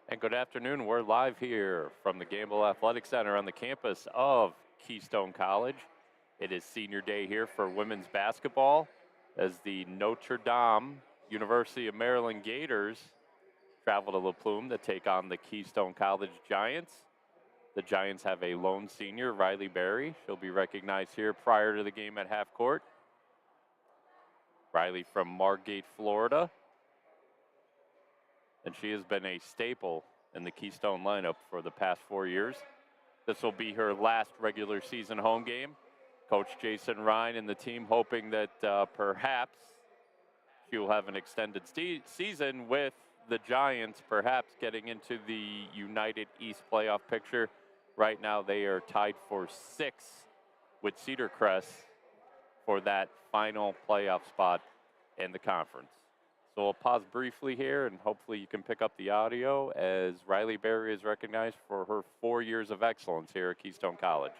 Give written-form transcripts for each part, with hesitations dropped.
And good afternoon. We're live here from the Gamble Athletic Center on the campus of Keystone College. It is senior day here for women's basketball as the Notre Dame University of Maryland Gators travel to La Plume to take on the Keystone College Giants. The Giants have a lone senior, Riley Berry. She'll be recognized here prior to the game at half court. Riley from Margate, Florida. And she has been a staple in the Keystone lineup for the past 4 years. This will be her last regular season home game. Coach Jason Ryan and the team hoping that perhaps she will have an extended season with the Giants, perhaps getting into the United East playoff picture. Right now, they are tied for 6th with Cedar Crest for that final playoff spot in the conference. So we'll pause briefly here, and hopefully you can pick up the audio as Riley Berry is recognized for her 4 years of excellence here at Keystone College.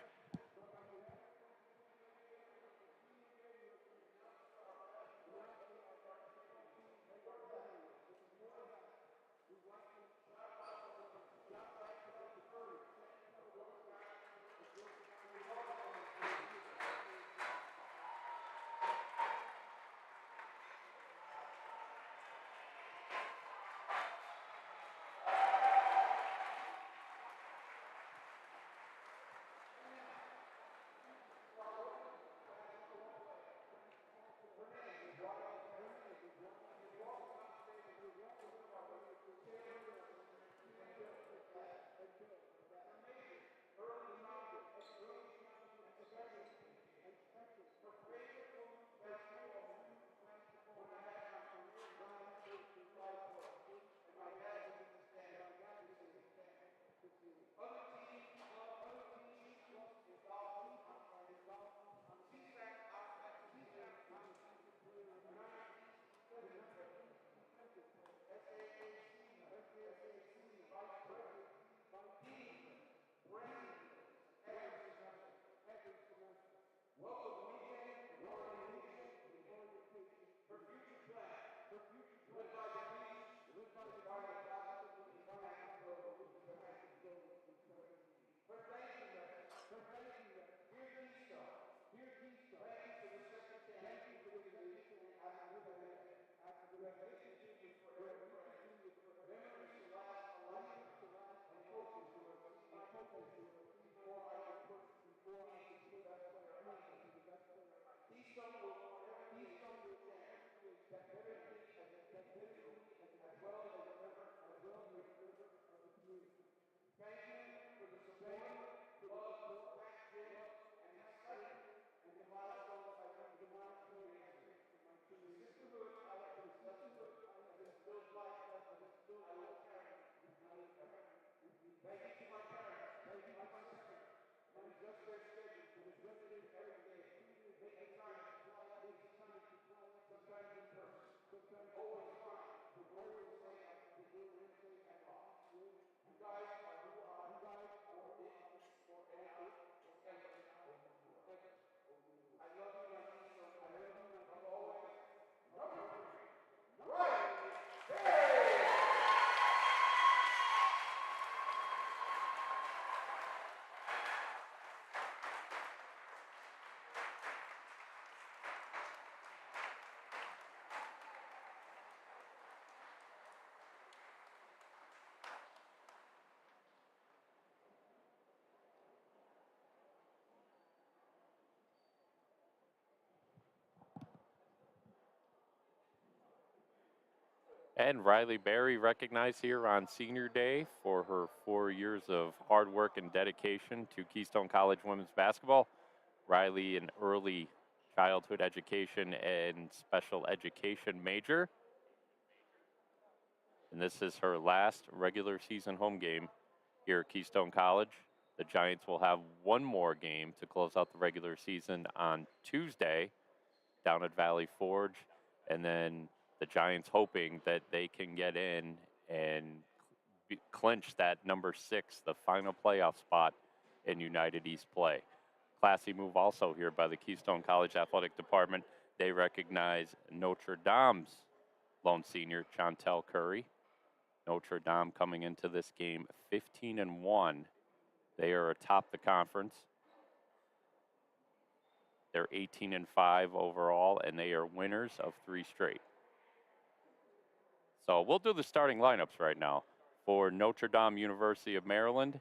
And Riley Berry recognized here on Senior Day for her 4 years of hard work and dedication to Keystone College women's basketball. Riley, an early childhood education and special education major. And this is her last regular season home game here at Keystone College. The Giants will have one more game to close out the regular season on Tuesday down at Valley Forge. And then the Giants hoping that they can get in and clinch that number 6, the final playoff spot in United East play. Classy move also here by the Keystone College Athletic Department. They recognize Notre Dame's lone senior, Chantel Curry. Notre Dame coming into this game 15-1. They are atop the conference. They're 18-5 overall, and they are winners of 3 straight. So we'll do the starting lineups right now. For Notre Dame University of Maryland,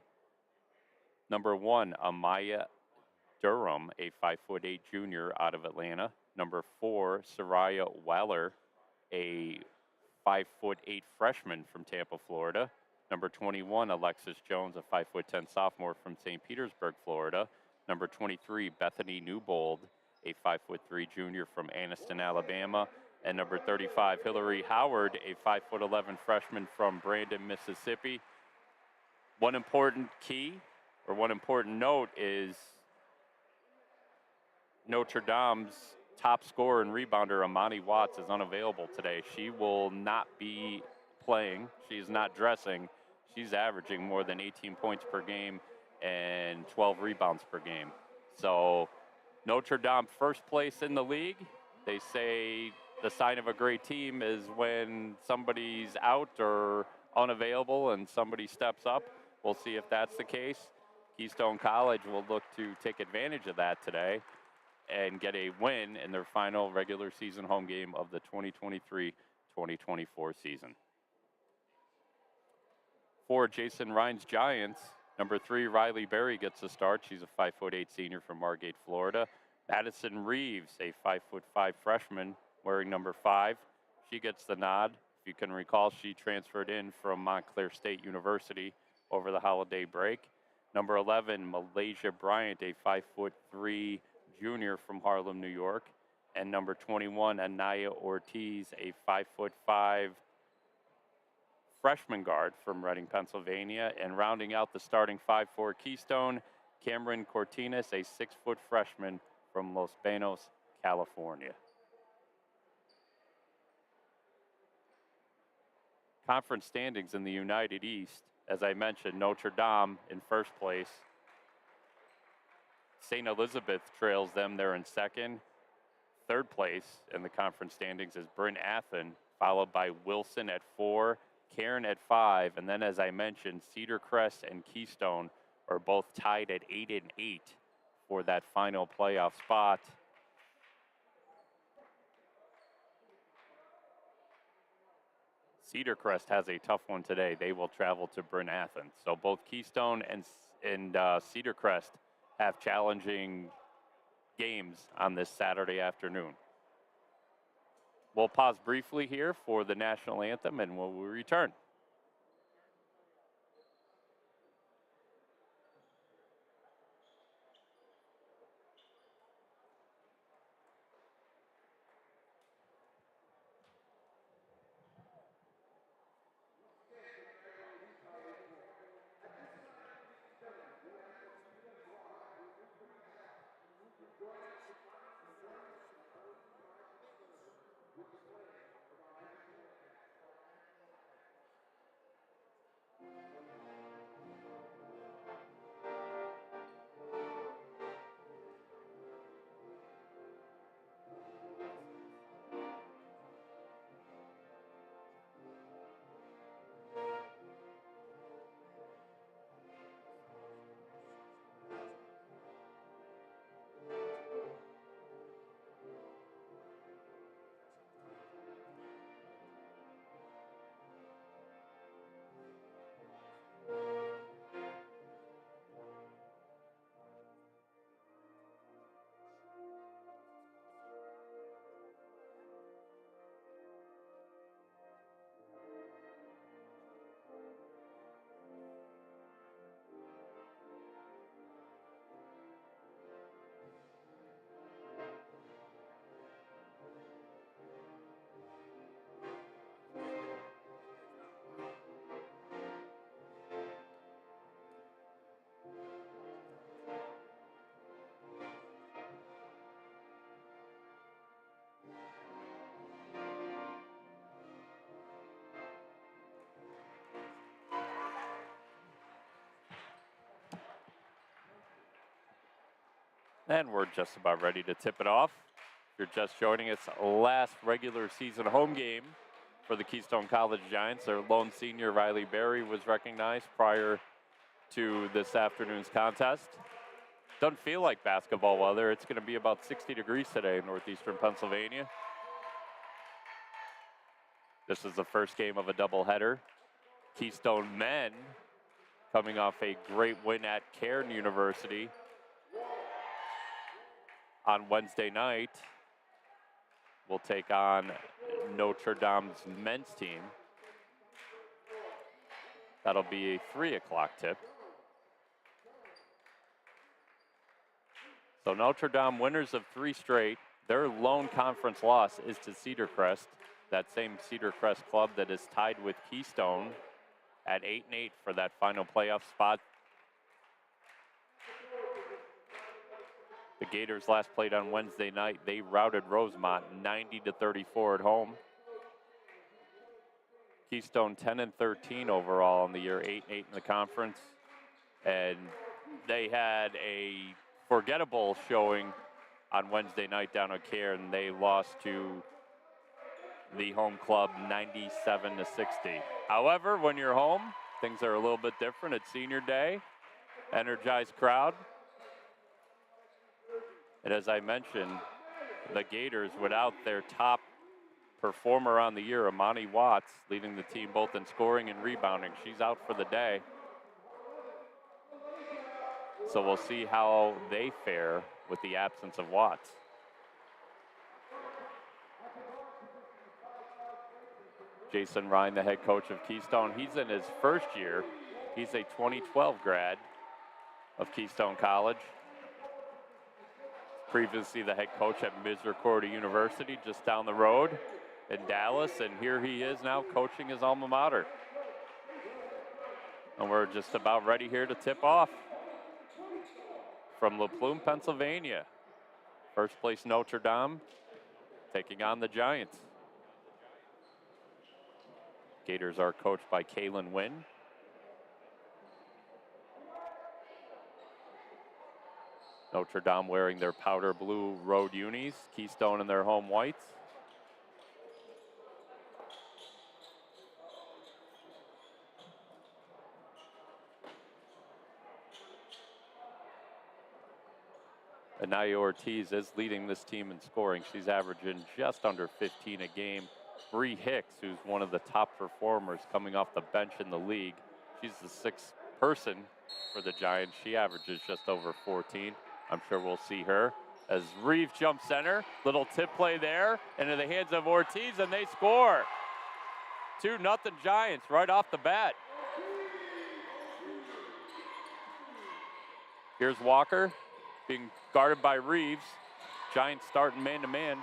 number 1, Amaya Durham, a 5'8" junior out of Atlanta. Number 4, Soraya Weller, a 5'8" freshman from Tampa, Florida. Number 21, Alexis Jones, a 5'10" sophomore from St. Petersburg, Florida. Number 23, Bethany Newbold, a 5'3" junior from Anniston, Alabama. And number 35, Hillary Howard, a 5'11" freshman from Brandon, Mississippi. One important note is Notre Dame's top scorer and rebounder, Amani Watts, is unavailable today. She will not be playing. She's not dressing. She's averaging more than 18 points per game and 12 rebounds per game. So Notre Dame first place in the league. They say the sign of a great team is when somebody's out or unavailable and somebody steps up. We'll see if that's the case. Keystone College will look to take advantage of that today and get a win in their final regular season home game of the 2023-2024 season. For Jason Ryan's Giants, number 3, Riley Berry gets the start. She's a 5'8" senior from Margate, Florida. Madison Reeves, a 5'5" freshman, wearing number 5. She gets the nod. If you can recall, she transferred in from Montclair State University over the holiday break. Number 11, Malaysia Bryant, a 5'3" junior from Harlem, New York. And number 21, Anaya Ortiz, a 5'5" freshman guard from Reading, Pennsylvania. And rounding out the starting 5 for Keystone, Cameron Cortines, a 6' freshman from Los Banos, California. Conference standings in the United East. As I mentioned, Notre Dame in first place. St. Elizabeth trails them. They're in second. Third place in the conference standings is Bryn Athyn, followed by Wilson at 4, Cairn at 5, and then, as I mentioned, Cedar Crest and Keystone are both tied at 8-8 for that final playoff spot. Cedar Crest has a tough one today. They will travel to Bryn Athyn. So both Keystone and Cedar Crest have challenging games on this Saturday afternoon. We'll pause briefly here for the national anthem, and we'll return. And we're just about ready to tip it off. If you're just joining us, last regular season home game for the Keystone College Giants. Their lone senior, Riley Berry, was recognized prior to this afternoon's contest. Doesn't feel like basketball weather. It's going to be about 60 degrees today in northeastern Pennsylvania. This is the first game of a doubleheader. Keystone men coming off a great win at Cairn University on Wednesday night will take on Notre Dame's men's team. That'll be a 3 o'clock tip. So Notre Dame winners of 3 straight. Their lone conference loss is to Cedar Crest, that same Cedar Crest club that is tied with Keystone at 8-8 for that final playoff spot. The Gators last played on Wednesday night. They routed Rosemont 90-34 at home. Keystone 10-13 overall in the year, 8-8 in the conference. And they had a forgettable showing on Wednesday night down at Cairn. They lost to the home club 97-60. However, when you're home, things are a little bit different. It's senior day, energized crowd. And as I mentioned, the Gators, without their top performer on the year, Amani Watts, leading the team both in scoring and rebounding. She's out for the day. So we'll see how they fare with the absence of Watts. Jason Ryan, the head coach of Keystone, he's in his first year. He's a 2012 grad of Keystone College. Previously the head coach at Misericordia University just down the road in Dallas, and here he is now coaching his alma mater. And we're just about ready here to tip off from La Plume, Pennsylvania. First place Notre Dame taking on the Giants. Gators are coached by Kaylin Wynn. Notre Dame wearing their powder blue road unis, Keystone in their home whites. Anaya Ortiz is leading this team in scoring. She's averaging just under 15 a game. Bree Hicks, who's one of the top performers coming off the bench in the league. She's the 6th person for the Giants. She averages just over 14. I'm sure we'll see her as Reeves jumps center. Little tip play there into the hands of Ortiz, and they score. 2-0 Giants right off the bat. Here's Walker being guarded by Reeves. Giants starting man-to-man.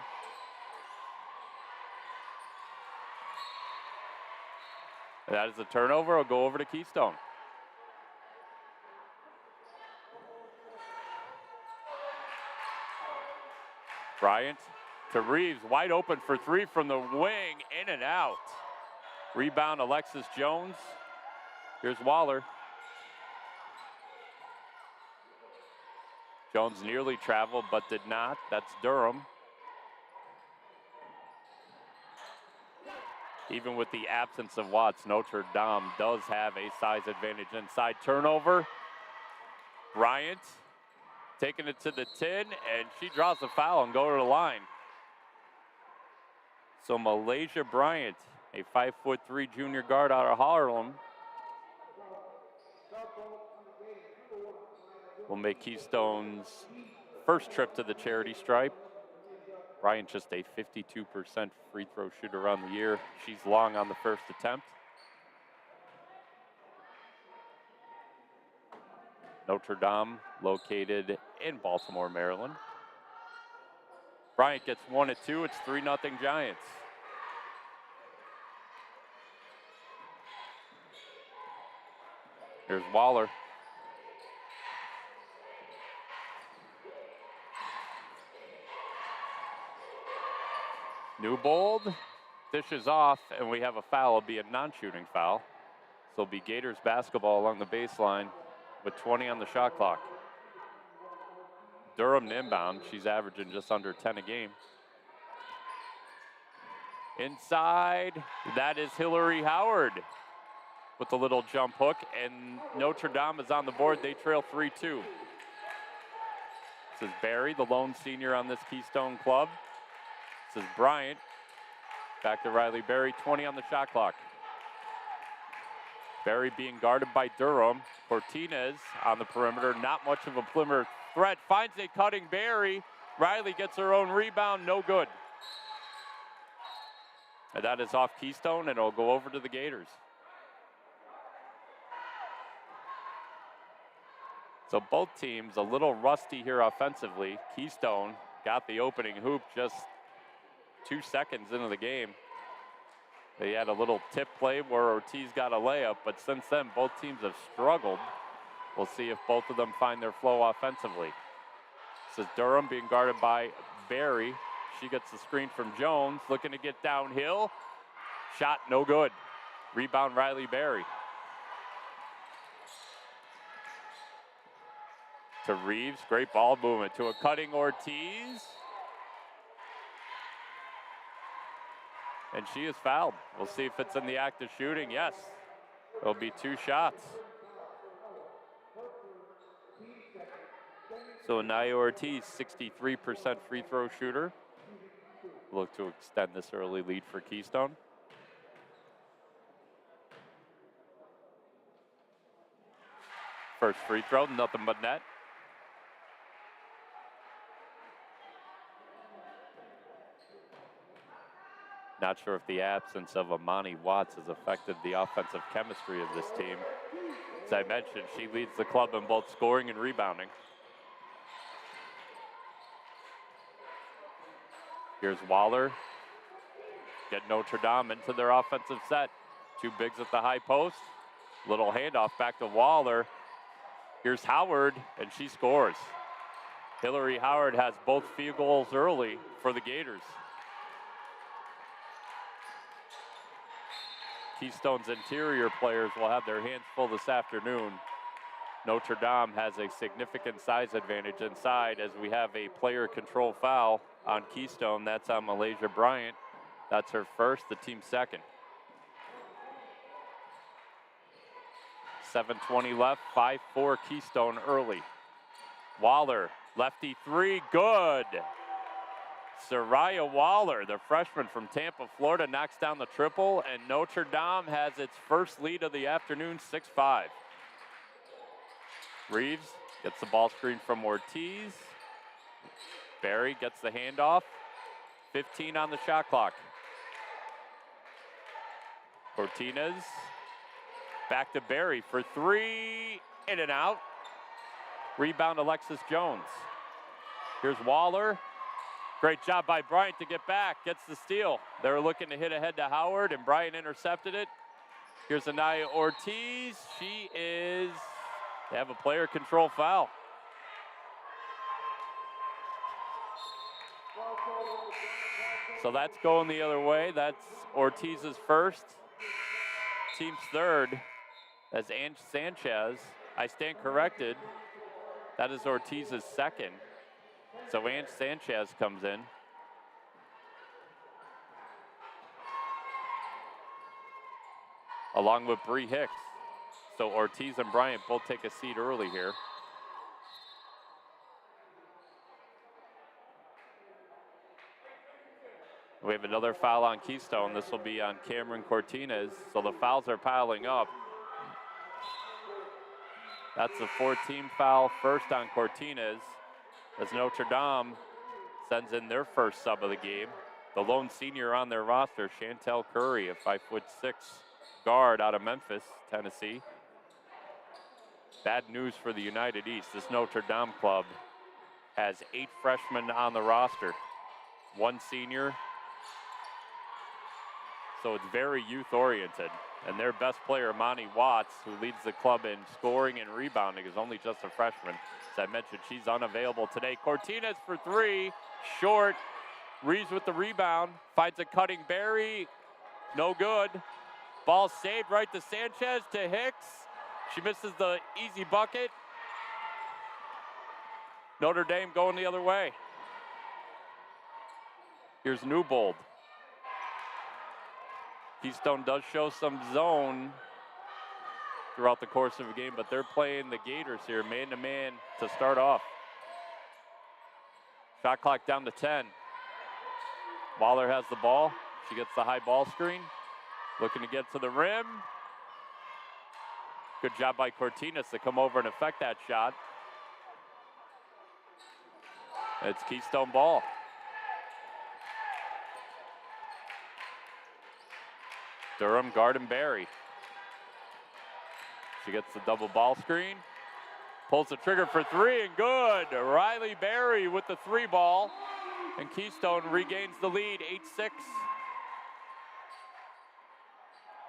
That is a turnover. It'll go over to Keystone. Bryant to Reeves, wide open for 3 from the wing, in and out. Rebound, Alexis Jones. Here's Waller. Jones nearly traveled, but did not. That's Durham. Even with the absence of Watts, Notre Dame does have a size advantage inside. Turnover. Bryant taking it to the 10, and she draws the foul and go to the line. So Malaysia Bryant, a 5'3" junior guard out of Harlem, will make Keystone's first trip to the charity stripe. Bryant just a 52% free throw shooter on the year. She's long on the first attempt. Notre Dame located in Baltimore, Maryland. Bryant gets 1 at 2. It's 3-0 Giants. Here's Waller. Newbold dishes off, and we have a foul. It'll be a non-shooting foul. So it'll be Gators basketball along the baseline with 20 on the shot clock. Durham inbound. She's averaging just under 10 a game. Inside, that is Hillary Howard with the little jump hook, and Notre Dame is on the board. They trail 3-2. This is Barry, the lone senior on this Keystone club. This is Bryant. Back to Riley Barry, 20 on the shot clock. Barry being guarded by Durham. Cortinez on the perimeter, not much of a perimeter threat. Finds a cutting Barry. Riley gets her own rebound, no good. And that is off Keystone, and it'll go over to the Gators. So both teams a little rusty here offensively. Keystone got the opening hoop just 2 seconds into the game. They had a little tip play where Ortiz got a layup, but since then both teams have struggled. We'll see if both of them find their flow offensively. This is Durham being guarded by Barry. She gets the screen from Jones, looking to get downhill. Shot no good. Rebound Riley Barry. To Reeves, great ball movement to a cutting Ortiz. And she is fouled. We'll see if it's in the act of shooting. Yes, it'll be 2 shots. So Anaya Ortiz, 63% free throw shooter. Look to extend this early lead for Keystone. First free throw, nothing but net. Not sure if the absence of Amani Watts has affected the offensive chemistry of this team. As I mentioned, she leads the club in both scoring and rebounding. Here's Waller. Get Notre Dame into their offensive set. 2 bigs at the high post. Little handoff back to Waller. Here's Howard, and she scores. Hillary Howard has both field goals early for the Gators. Keystone's interior players will have their hands full this afternoon. Notre Dame has a significant size advantage inside as we have a player control foul on Keystone. That's on Malaysia Bryant. That's her first, the team's second. 7:20 left, 5-4 Keystone early. Waller, lefty 3, good. Soraya Waller, the freshman from Tampa, Florida, knocks down the triple, and Notre Dame has its first lead of the afternoon, 6-5. Reeves gets the ball screen from Ortiz. Barry gets the handoff. 15 on the shot clock. Cortinez back to Barry for 3, in and out. Rebound Alexis Jones. Here's Waller. Great job by Bryant to get back, gets the steal. They were looking to hit ahead to Howard, and Bryant intercepted it. Here's Anaya Ortiz. They have a player control foul. So that's going the other way. That's Ortiz's first. Team's third. As Ange Sanchez, I stand corrected. That is Ortiz's second. So Ange Sanchez comes in. Along with Bree Hicks. So Ortiz and Bryant both take a seat early here. We have another foul on Keystone. This will be on Cameron Cortinez. So the fouls are piling up. That's the 4th-team foul, first on Cortinez, as Notre Dame sends in their first sub of the game. The lone senior on their roster, Chantel Curry, a 5'6" guard out of Memphis, Tennessee. Bad news for the United East. This Notre Dame club has 8 freshmen on the roster, 1 senior. So it's very youth-oriented. And their best player, Monty Watts, who leads the club in scoring and rebounding, is only just a freshman. As I mentioned, she's unavailable today. Cortinez for 3, short. Reeves with the rebound, finds a cutting Barry, no good. Ball saved right to Sanchez, to Hicks. She misses the easy bucket. Notre Dame going the other way. Here's Newbold. Keystone does show some zone throughout the course of the game, but they're playing the Gators here, man-to-man to start off. Shot clock down to 10. Waller has the ball. She gets the high ball screen. Looking to get to the rim. Good job by Cortinas to come over and affect that shot. It's Keystone ball. Durham, guard and Barry. She gets the double ball screen. Pulls the trigger for three and good. Riley Berry with the three ball. And Keystone regains the lead, 8-6.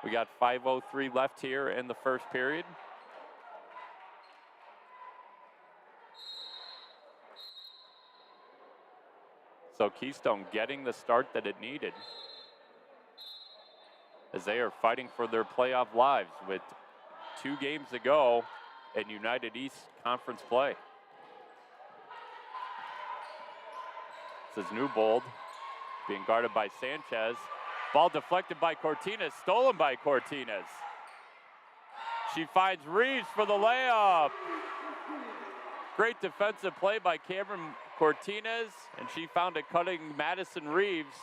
We got 5:03 left here in the first period. So Keystone getting the start that it needed as they are fighting for their playoff lives with 2 games to go in United East Conference play. This is Newbold being guarded by Sanchez. Ball deflected by Cortinas, stolen by Cortinas. She finds Reeves for the layup. Great defensive play by Cameron Cortinas, and she found it cutting Madison Reeves,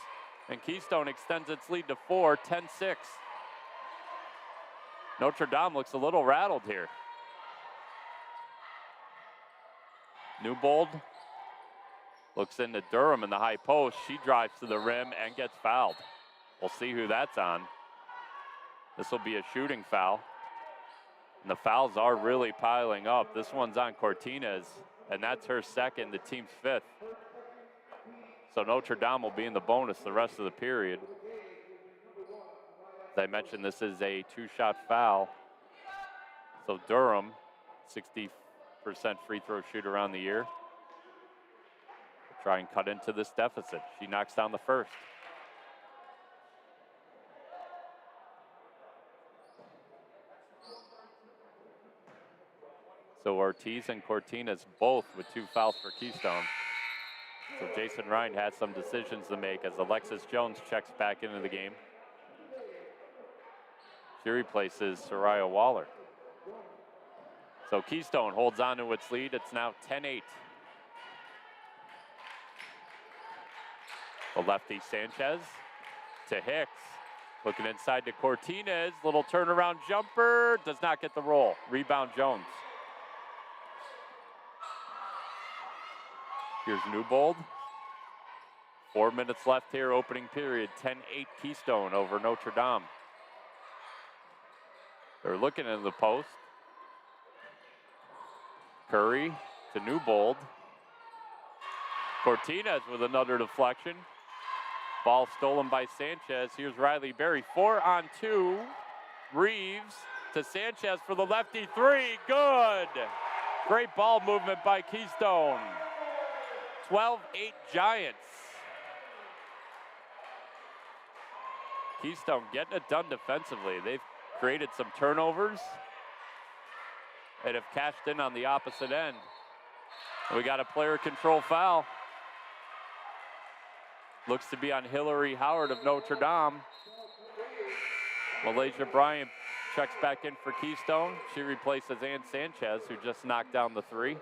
and Keystone extends its lead to 4, 10-6. Notre Dame looks a little rattled here. Newbold looks into Durham in the high post. She drives to the rim and gets fouled. We'll see who that's on. This will be a shooting foul. And the fouls are really piling up. This one's on Cortinas, and that's her second, the team's 5th. So Notre Dame will be in the bonus the rest of the period. As I mentioned, this is a 2-shot foul. So Durham, 60% free throw shooter on the year. Try and cut into this deficit. She knocks down the first. So Ortiz and Cortinas both with 2 fouls for Keystone. So Jason Ryan has some decisions to make as Alexis Jones checks back into the game. She replaces Soraya Waller. So Keystone holds on to its lead. It's now 10-8. The lefty Sanchez to Hicks. Looking inside to Cortinas. Little turnaround jumper. Does not get the roll. Rebound Jones. Here's Newbold. 4 minutes left here, opening period. 10-8 Keystone over Notre Dame. They're looking into the post. Curry to Newbold. Cortinas with another deflection. Ball stolen by Sanchez. Here's Riley Berry. 4-on-2. Reeves to Sanchez for the lefty three. Good. Great ball movement by Keystone. 12-8 Giants. Keystone getting it done defensively. They've created some turnovers and have cashed in on the opposite end. We got a player control foul. Looks to be on Hillary Howard of Notre Dame. Malaysia Bryant checks back in for Keystone. She replaces Ann Sanchez, who just knocked down the three.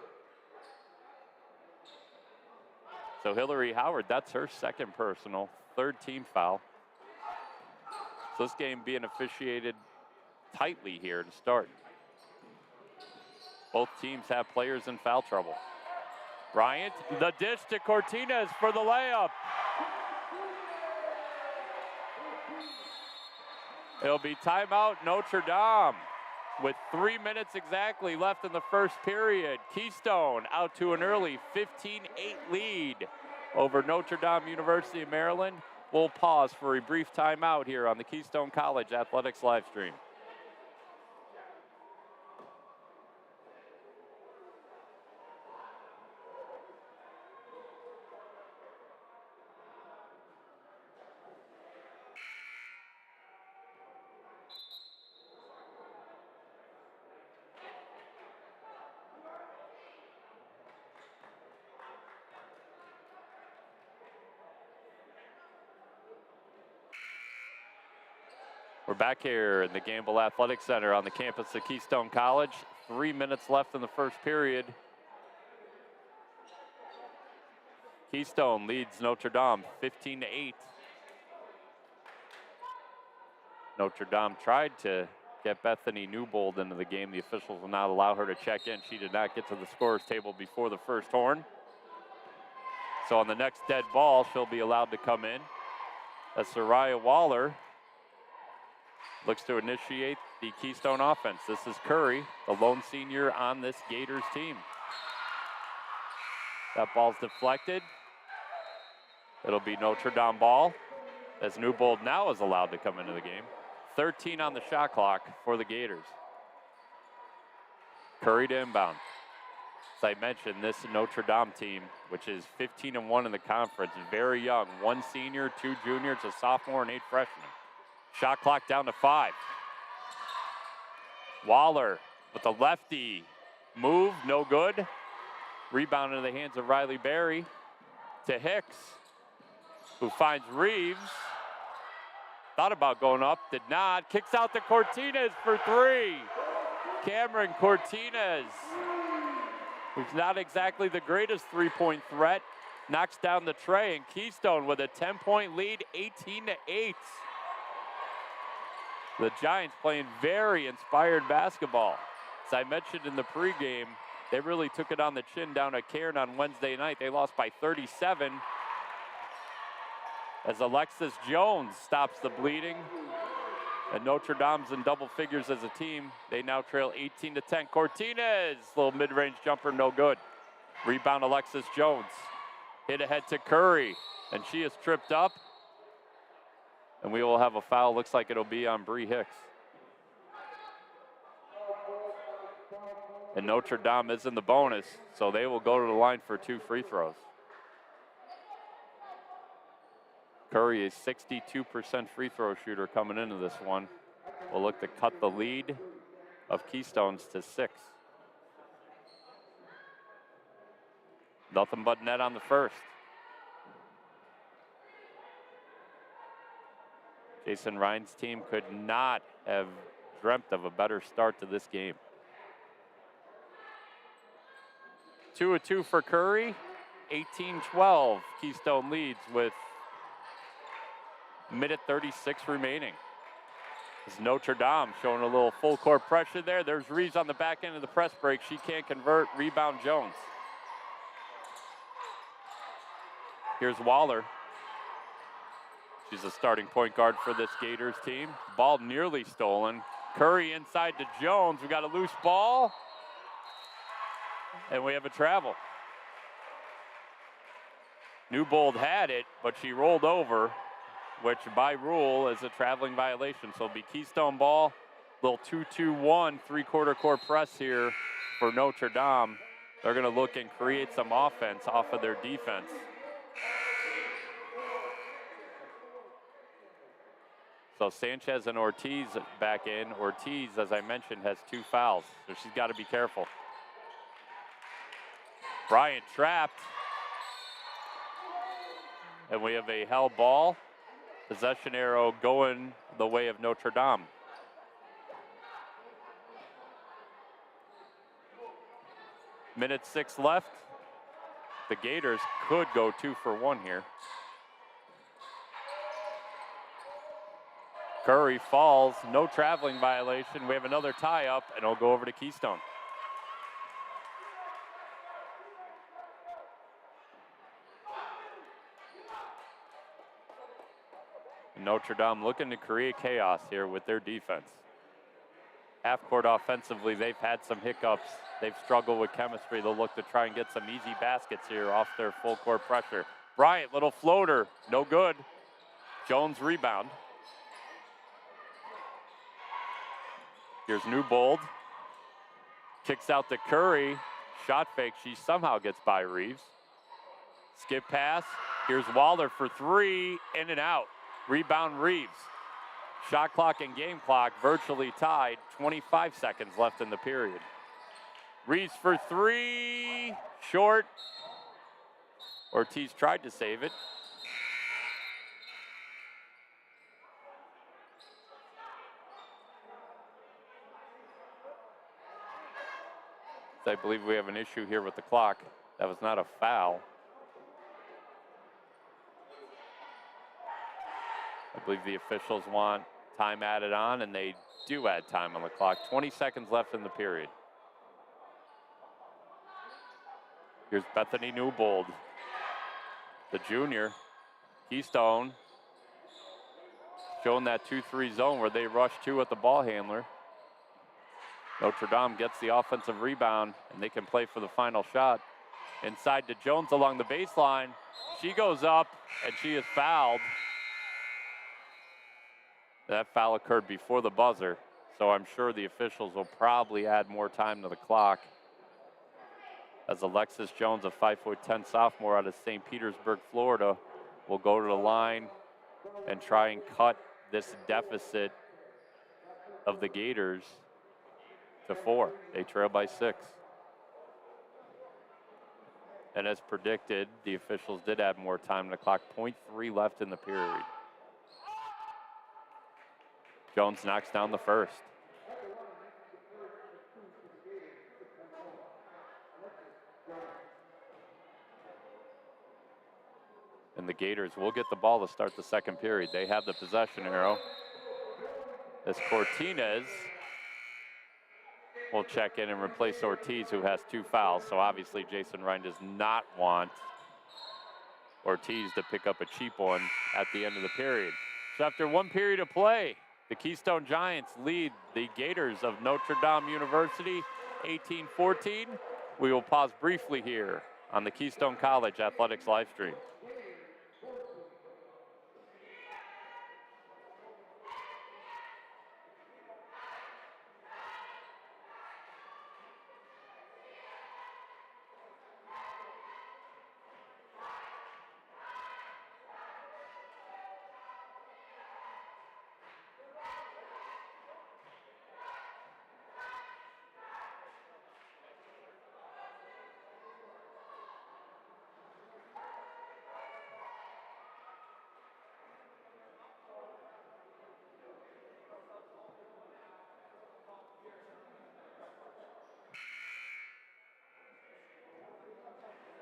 So Hillary Howard, that's her second personal, 3rd team foul. So this game being officiated tightly here to start. Both teams have players in foul trouble. Bryant, the dish to Cortinas for the layup. It'll be timeout Notre Dame with 3 minutes exactly left in the first period. Keystone out to an early 15-8 lead over Notre Dame University of Maryland. We'll pause for a brief timeout here on the Keystone College Athletics live stream. We're back here in the Gamble Athletic Center on the campus of Keystone College. 3 minutes left in the first period. Keystone leads Notre Dame 15-8. Notre Dame tried to get Bethany Newbold into the game. The officials will not allow her to check in. She did not get to the scorer's table before the first horn. So on the next dead ball, she'll be allowed to come in. As Soraya Waller looks to initiate the Keystone offense. This is Curry, the lone senior on this Gators team. That ball's deflected. It'll be Notre Dame ball as Newbold now is allowed to come into the game. 13 on the shot clock for the Gators. Curry to inbound. As I mentioned, this Notre Dame team, which is 15-1 in the conference, very young. 1 senior, 2 juniors, a sophomore, and 8 freshmen. Shot clock down to 5. Waller with the lefty move, no good. Rebound into the hands of Riley Berry to Hicks, who finds Reeves. Thought about going up, did not. Kicks out to Cortinez for 3. Cameron Cortinez, who's not exactly the greatest three-point threat, knocks down the tray, and Keystone with a 10-point lead, 18-8. The Giants playing very inspired basketball. As I mentioned in the pregame, they really took it on the chin down at Cairn on Wednesday night. They lost by 37 as Alexis Jones stops the bleeding. And Notre Dame's in double figures as a team. They now trail 18-10. Cortinez, little mid-range jumper, no good. Rebound Alexis Jones. Hit ahead to Curry, and she is tripped up. And we will have a foul. Looks like it'll be on Bree Hicks. And Notre Dame is in the bonus, so they will go to the line for 2 free throws. Curry is 62% free throw shooter coming into this one. Will look to cut the lead of Keystone's to 6. Nothing but net on the first. Jason Ryan's team could not have dreamt of a better start to this game. 2 of 2 for Curry, 18-12. Keystone leads with minute 36 remaining. It's Notre Dame showing a little full court pressure there. There's Reeves on the back end of the press break. She can't convert. Rebound Jones. Here's Waller. She's a starting point guard for this Gators team. Ball nearly stolen. Curry inside to Jones. We got a loose ball. And we have a travel. Newbold had it, but she rolled over, which by rule is a traveling violation. So it'll be Keystone ball. Little 2-2-1 three-quarter court press here for Notre Dame. They're going to look and create some offense off of their defense. So Sanchez and Ortiz back in. Ortiz, as I mentioned, has 2 fouls, so she's got to be careful. Bryant trapped. And we have a held ball. Possession arrow going the way of Notre Dame. Minute 6 left. The Gators could go 2 for 1 here. Curry falls, no traveling violation. We have another tie up, and it'll go over to Keystone. Notre Dame looking to create chaos here with their defense. Half court offensively, they've had some hiccups. They've struggled with chemistry. They'll look to try and get some easy baskets here off their full court pressure. Bryant, little floater, no good. Jones rebound. Here's Newbold. Kicks out to Curry. Shot fake. She somehow gets by Reeves. Skip pass. Here's Waller for 3. In and out. Rebound Reeves. Shot clock and game clock virtually tied. 25 seconds left in the period. Reeves for 3. Short. Ortiz tried to save it. I believe we have an issue here with the clock. That was not a foul. I believe the officials want time added on, and they do add time on the clock. 20 seconds left in the period. Here's Bethany Newbold, the junior. Keystone showing that 2-3 zone where they rush two at the ball handler. Notre Dame gets the offensive rebound, and they can play for the final shot. Inside to Jones along the baseline. She goes up, and she is fouled. That foul occurred before the buzzer, so I'm sure the officials will probably add more time to the clock. As Alexis Jones, a 5'10" sophomore out of St. Petersburg, Florida, will go to the line and try and cut this deficit of the Gators to 4. They trail by 6. And as predicted, the officials did add more time on the clock. 0.3 left in the period. Jones knocks down the first. And the Gators will get the ball to start the second period. They have the possession arrow. As Cortinez will check in and replace Ortiz, who has 2 fouls. So obviously Jason Ryan does not want Ortiz to pick up a cheap one at the end of the period. So after 1 period of play, the Keystone Giants lead the Gators of Notre Dame University 18-14. We will pause briefly here on the Keystone College Athletics live stream.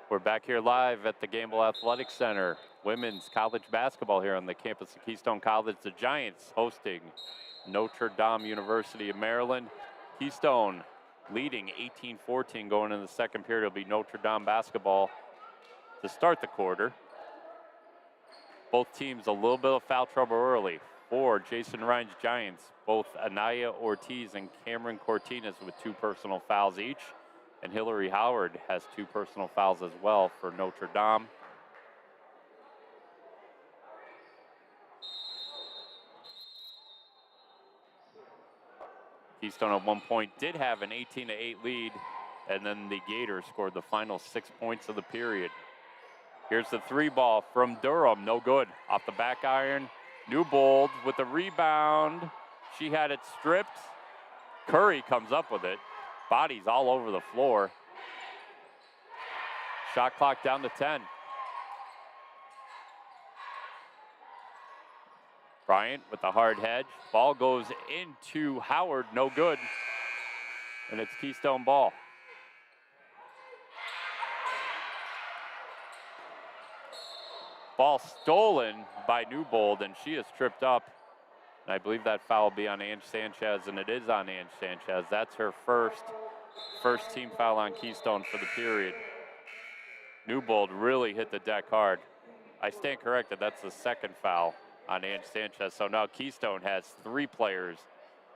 We're back here live at the Gamble Athletic Center. Women's college basketball here on the campus of Keystone College. The Giants hosting Notre Dame University of Maryland. Keystone leading 18-14 going into the second period. It'll be Notre Dame basketball to start the quarter. Both teams a little bit of foul trouble early. For Jason Ryan's Giants, both Anaya Ortiz and Cameron Cortinez with 2 personal fouls each. And Hillary Howard has 2 personal fouls as well for Notre Dame. Keystone at one point did have an 18-8 lead, and then the Gators scored the final 6 points of the period. Here's the 3 ball from Durham, no good. Off the back iron, Newbold with the rebound. She had it stripped. Curry comes up with it. Bodies all over the floor. Shot clock down to 10. Bryant with the hard hedge. Ball goes into Howard, no good. And it's Keystone ball. Ball stolen by Newbold, and she is tripped up. And I believe that foul will be on Ange Sanchez, and it is on Ange Sanchez. That's her first team foul on Keystone for the period. Newbold really hit the deck hard. I stand corrected, that's the second foul on Ange Sanchez. So now Keystone has 3 players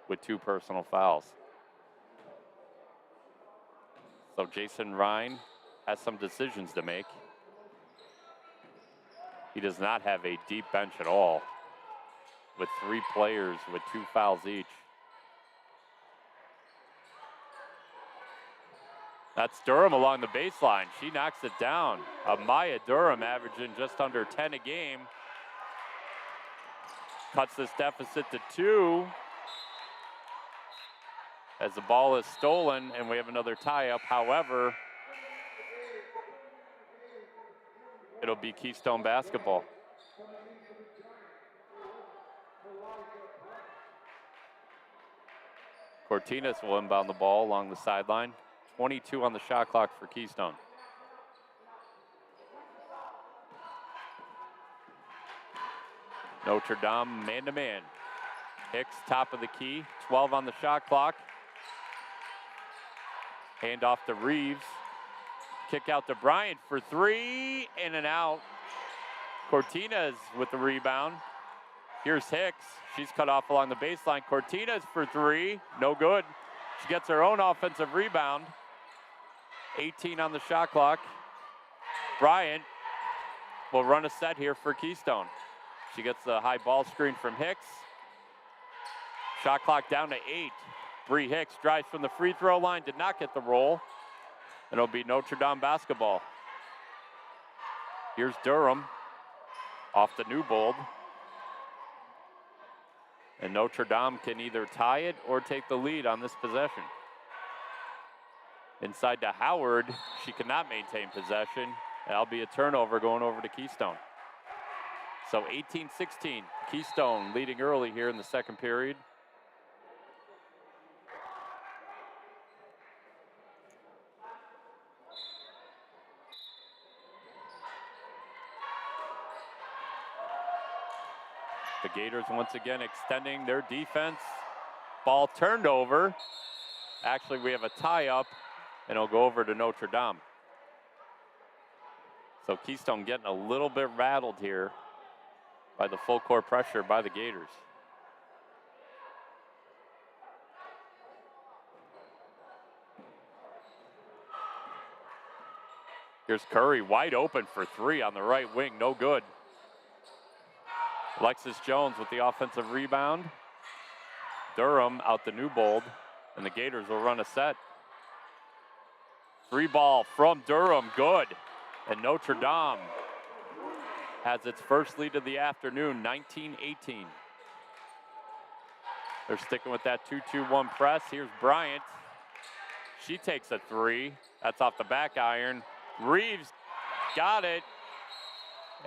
with 2 personal fouls. So Jason Ryan has some decisions to make. He does not have a deep bench at all, with 3 players with 2 fouls each. That's Durham along the baseline. She knocks it down. Amaya Durham averaging just under 10 a game. Cuts this deficit to 2. As the ball is stolen and we have another tie-up. However, it'll be Keystone basketball. Cortinez will inbound the ball along the sideline. 22 on the shot clock for Keystone. Notre Dame man-to-man. Hicks, top of the key, 12 on the shot clock. Hand off to Reeves. Kick out to Bryant for three, in and out. Cortinez with the rebound. Here's Hicks. She's cut off along the baseline. Cortinez for three, no good. She gets her own offensive rebound. 18 on the shot clock. Bryant will run a set here for Keystone. She gets the high ball screen from Hicks. Shot clock down to 8. Bree Hicks drives from the free throw line, did not get the roll. And it'll be Notre Dame basketball. Here's Durham off the Newbold. And Notre Dame can either tie it or take the lead on this possession. Inside to Howard, she cannot maintain possession. That'll be a turnover going over to Keystone. So 18-16, Keystone leading early here in the second period. The Gators once again extending their defense. Ball turned over. Actually, we have a tie-up, and it'll go over to Notre Dame. So Keystone getting a little bit rattled here by the full court pressure by the Gators. Here's Curry wide open for three on the right wing, no good. Alexis Jones with the offensive rebound. Durham out the Newbold, and the Gators will run a set. Three ball from Durham, good. And Notre Dame has its first lead of the afternoon, 19-18. They're sticking with that 2-2-1 press. Here's Bryant. She takes a three. That's off the back iron. Reeves got it.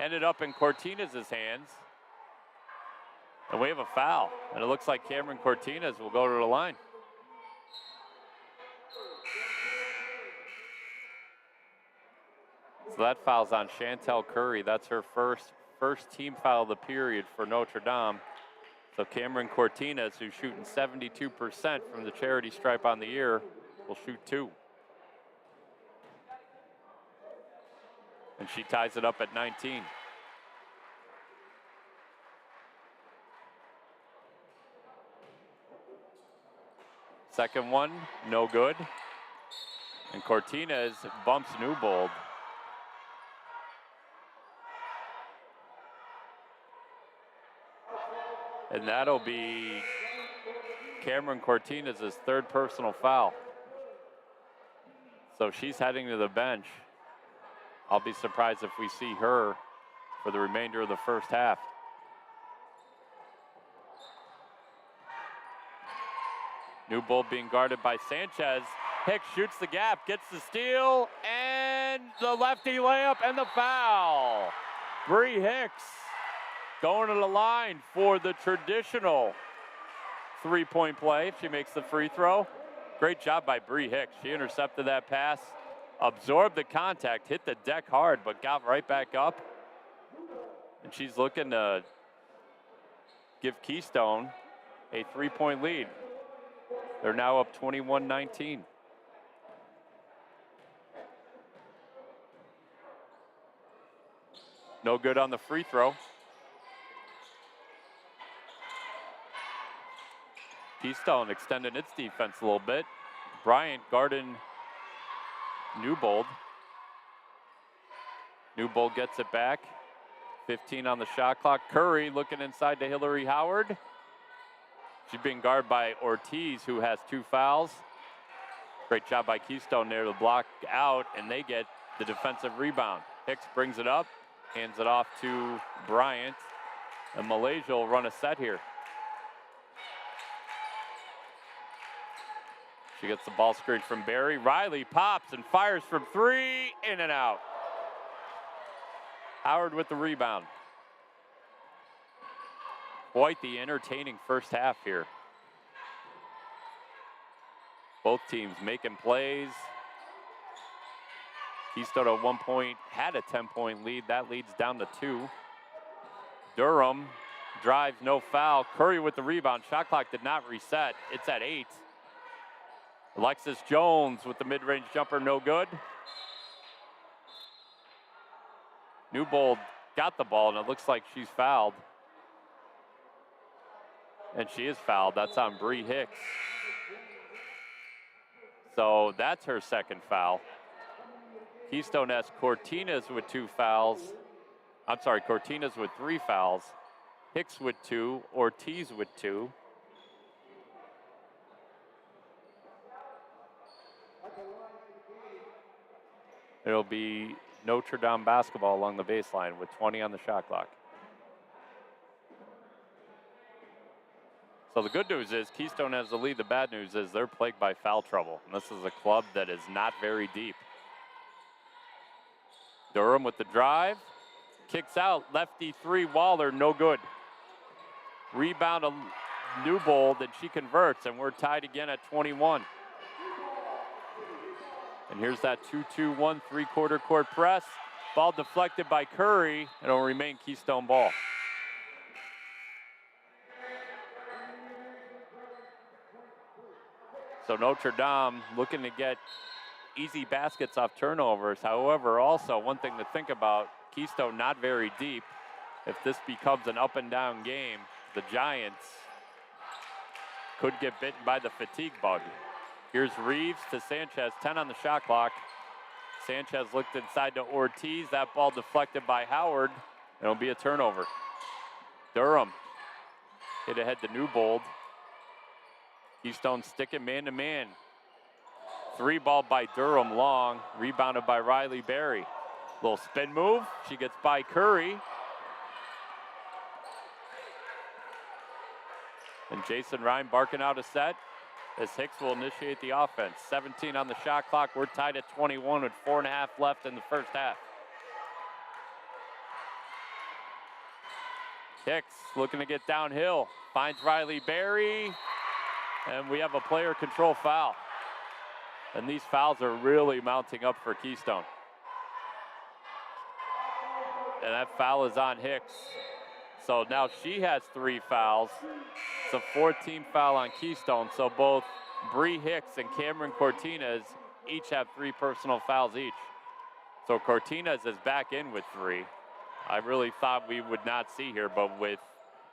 Ended up in Cortinez's hands. And we have a foul. And it looks like Cameron Cortinez will go to the line. So that foul's on Chantel Curry. That's her first team foul of the period for Notre Dame. So Cameron Cortinez, who's shooting 72% from the charity stripe on the year, will shoot two. And she ties it up at 19. Second one, no good. And Cortinez bumps Newbold. And that'll be Cameron Cortinez's third personal foul. So she's heading to the bench. I'll be surprised if we see her for the remainder of the first half. Newbold being guarded by Sanchez. Hicks shoots the gap, gets the steal, and the lefty layup and the foul. Bree Hicks going to the line for the traditional three-point play if she makes the free throw. Great job by Bree Hicks. She intercepted that pass, absorbed the contact, hit the deck hard, but got right back up. And she's looking to give Keystone a three-point lead. They're now up 21-19. No good on the free throw. Keystone extending its defense a little bit. Bryant guarding Newbold. Newbold gets it back. 15 on the shot clock. Curry looking inside to Hillary Howard. She's being guarded by Ortiz, who has two fouls. Great job by Keystone there to block out, and they get the defensive rebound. Hicks brings it up, hands it off to Bryant, and Malaysia will run a set here. She gets the ball screen from Barry. Riley pops and fires from three, in and out. Howard with the rebound. Quite the entertaining first half here. Both teams making plays, Keystone at one point had a 10-point lead. That leads down to 2. Durham drives, no foul. Curry with the rebound. Shot clock did not reset. It's at 8. Alexis Jones with the mid-range jumper, no good. Newbold got the ball, and it looks like she's fouled. And she is fouled. That's on Bree Hicks. So that's her second foul. Keystone has Cortinas with 2 fouls. I'm sorry, Cortinas with 3 fouls. Hicks with 2, Ortiz with 2. It'll be Notre Dame basketball along the baseline with 20 on the shot clock. So the good news is Keystone has the lead. The bad news is they're plagued by foul trouble. And this is a club that is not very deep. Durham with the drive. Kicks out. Lefty 3. Waller, no good. Rebound to Newbold, and she converts. And we're tied again at 21. And here's that 2-2-1 three-quarter court press. Ball deflected by Curry, and it'll remain Keystone ball. So Notre Dame looking to get easy baskets off turnovers. However, also one thing to think about, Keystone not very deep. If this becomes an up and down game, the Giants could get bitten by the fatigue bug. Here's Reeves to Sanchez, 10 on the shot clock. Sanchez looked inside to Ortiz. That ball deflected by Howard. It'll be a turnover. Durham hit ahead to Newbold. Keystone sticking man-to-man. 3 ball by Durham long, rebounded by Riley Berry. Little spin move, she gets by Curry. And Jason Ryan barking out a set as Hicks will initiate the offense. 17 on the shot clock, we're tied at 21 with 4.5 left in the first half. Hicks looking to get downhill, finds Riley Berry, and we have a player control foul. And these fouls are really mounting up for Keystone. And that foul is on Hicks. So now she has 3 fouls. It's a 14 foul on Keystone. So both Bree Hicks and Cameron Cortinas each have 3 personal fouls each. So Cortinas is back in with 3. I really thought we would not see here, but with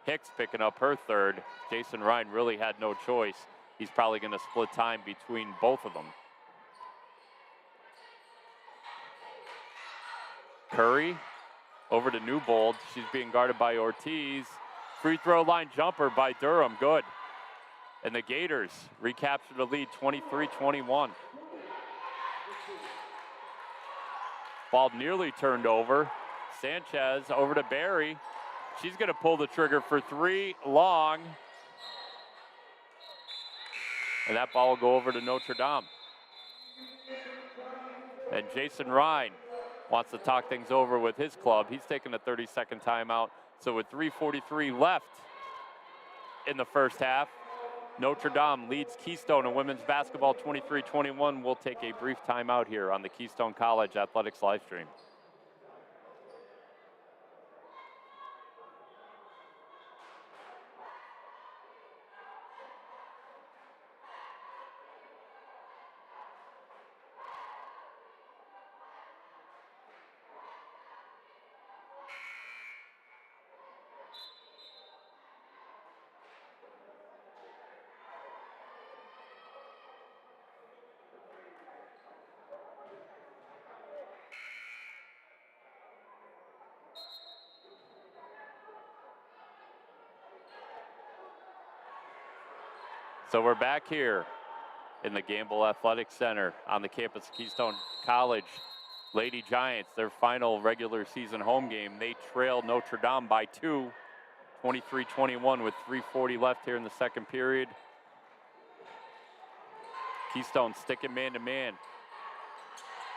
Hicks picking up her 3rd, Jason Ryan really had no choice. He's probably going to split time between both of them. Curry over to Newbold. She's being guarded by Ortiz. Free throw line jumper by Durham, good. And the Gators recapture the lead, 23-21. Ball nearly turned over. Sanchez over to Berry. She's going to pull the trigger for 3, long. And that ball will go over to Notre Dame. And Jason Ryan wants to talk things over with his club. He's taking a 30-second timeout. So with 3:43 left in the first half, Notre Dame leads Keystone in women's basketball 23-21. We'll take a brief timeout here on the Keystone College Athletics live stream. So we're back here in the Gamble Athletic Center on the campus of Keystone College. Lady Giants, their final regular season home game, they trailed Notre Dame by 2, 23-21 with 3:40 left here in the second period. Keystone sticking man-to-man.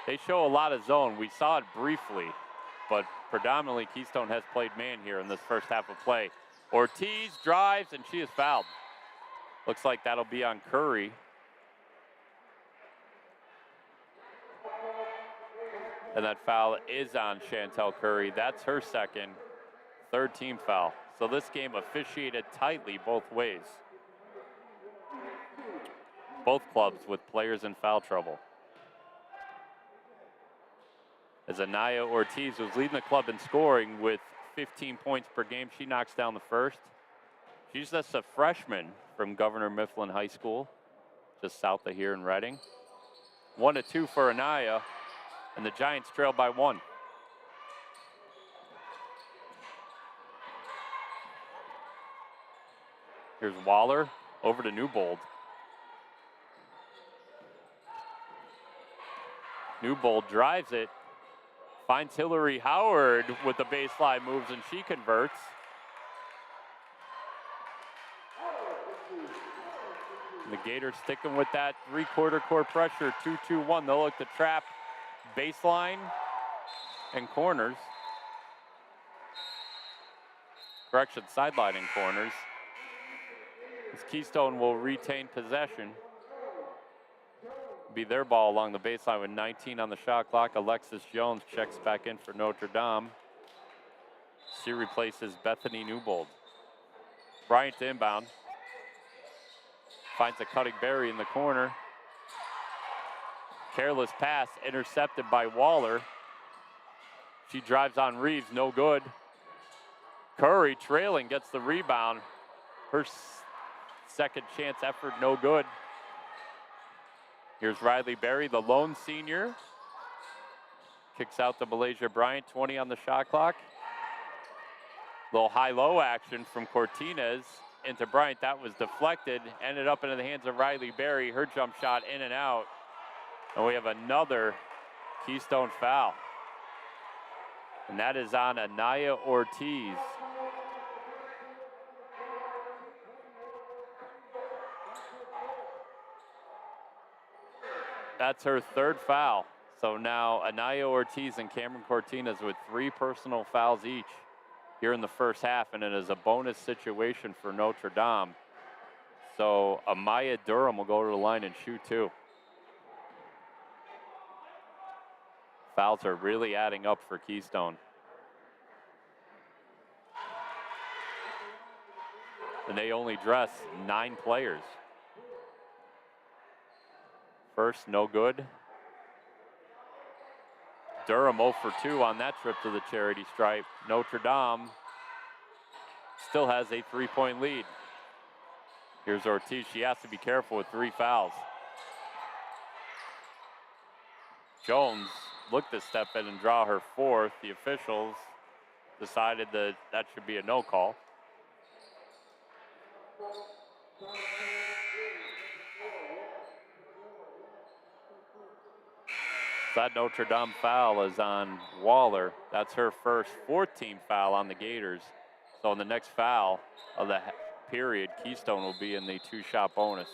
They show a lot of zone. We saw it briefly, but predominantly Keystone has played man here in this first half of play. Ortiz drives, and she is fouled. Looks like that'll be on Curry. And that foul is on Chantel Curry. That's her second, third team foul. So this game officiated tightly both ways. Both clubs with players in foul trouble. As Anaya Ortiz was leading the club in scoring with 15 points per game, she knocks down the first. She's just a freshman from Governor Mifflin High School, just south of here in Reading. 1-2 for Anaya, and the Giants trail by 1. Here's Waller over to Newbold. Newbold drives it, finds Hillary Howard with the baseline moves, and she converts. And the Gators sticking with that three-quarter court pressure, 2-2-1. They'll look to trap baseline and corners. Correction, sideline and corners. As Keystone will retain possession. Be their ball along the baseline with 19 on the shot clock. Alexis Jones checks back in for Notre Dame. She replaces Bethany Newbold. Bryant to inbound. Finds a cutting Berry in the corner. Careless pass intercepted by Waller. She drives on Reeves, no good. Curry trailing gets the rebound. Her second chance effort, no good. Here's Riley Berry, the lone senior. Kicks out to Malaysia Bryant, 20 on the shot clock. Little high-low action from Cortinez into Bryant. That was deflected, ended up into the hands of Riley Berry. Her jump shot in and out. And we have another Keystone foul. And that is on Anaya Ortiz. That's her third foul. So now Anaya Ortiz and Cameron Cortinez with 3 personal fouls each here in the first half, and it is a bonus situation for Notre Dame. So Amaya Durham will go to the line and shoot 2. Fouls are really adding up for Keystone. And they only dress 9 players. First, no good. Durham 0 for 2 on that trip to the charity stripe. Notre Dame still has a 3-point lead. Here's Ortiz. She has to be careful with 3 fouls. Jones looked to step in and draw her 4th. The officials decided that that should be a no call. That Notre Dame foul is on Waller. That's her first 4th-team foul on the Gators. So in the next foul of the period, Keystone will be in the 2-shot bonus.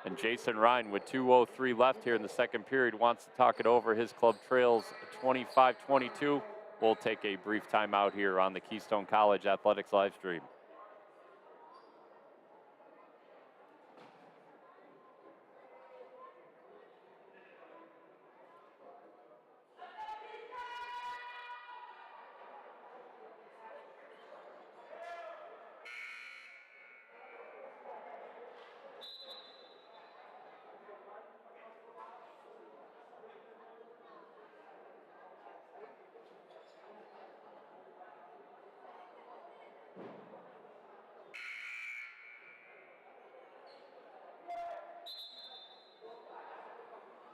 And Jason Ryan with 2:03 left here in the second period wants to talk it over. His club trails 25-22. We'll take a brief timeout here on the Keystone College Athletics live stream.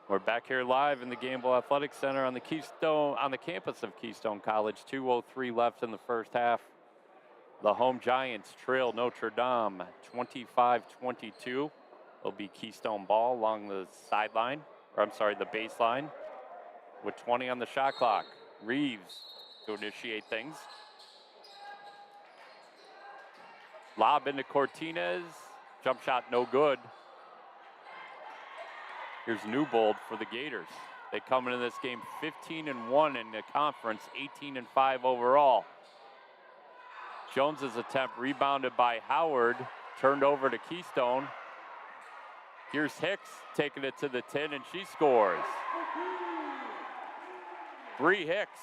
We're back here live in the Gamble Athletic Center on the campus of Keystone College. 2:03 left in the first half. The home Giants trail Notre Dame 25-22. It'll be Keystone ball along the sideline, or I'm sorry, the baseline, with 20 on the shot clock. Reeves to initiate things. Lob into Cortinez. Jump shot no good. Here's Newbold for the Gators. They come into this game 15-1 in the conference, 18-5 overall. Jones's attempt rebounded by Howard, turned over to Keystone. Here's Hicks taking it to the tin, and she scores. Bree Hicks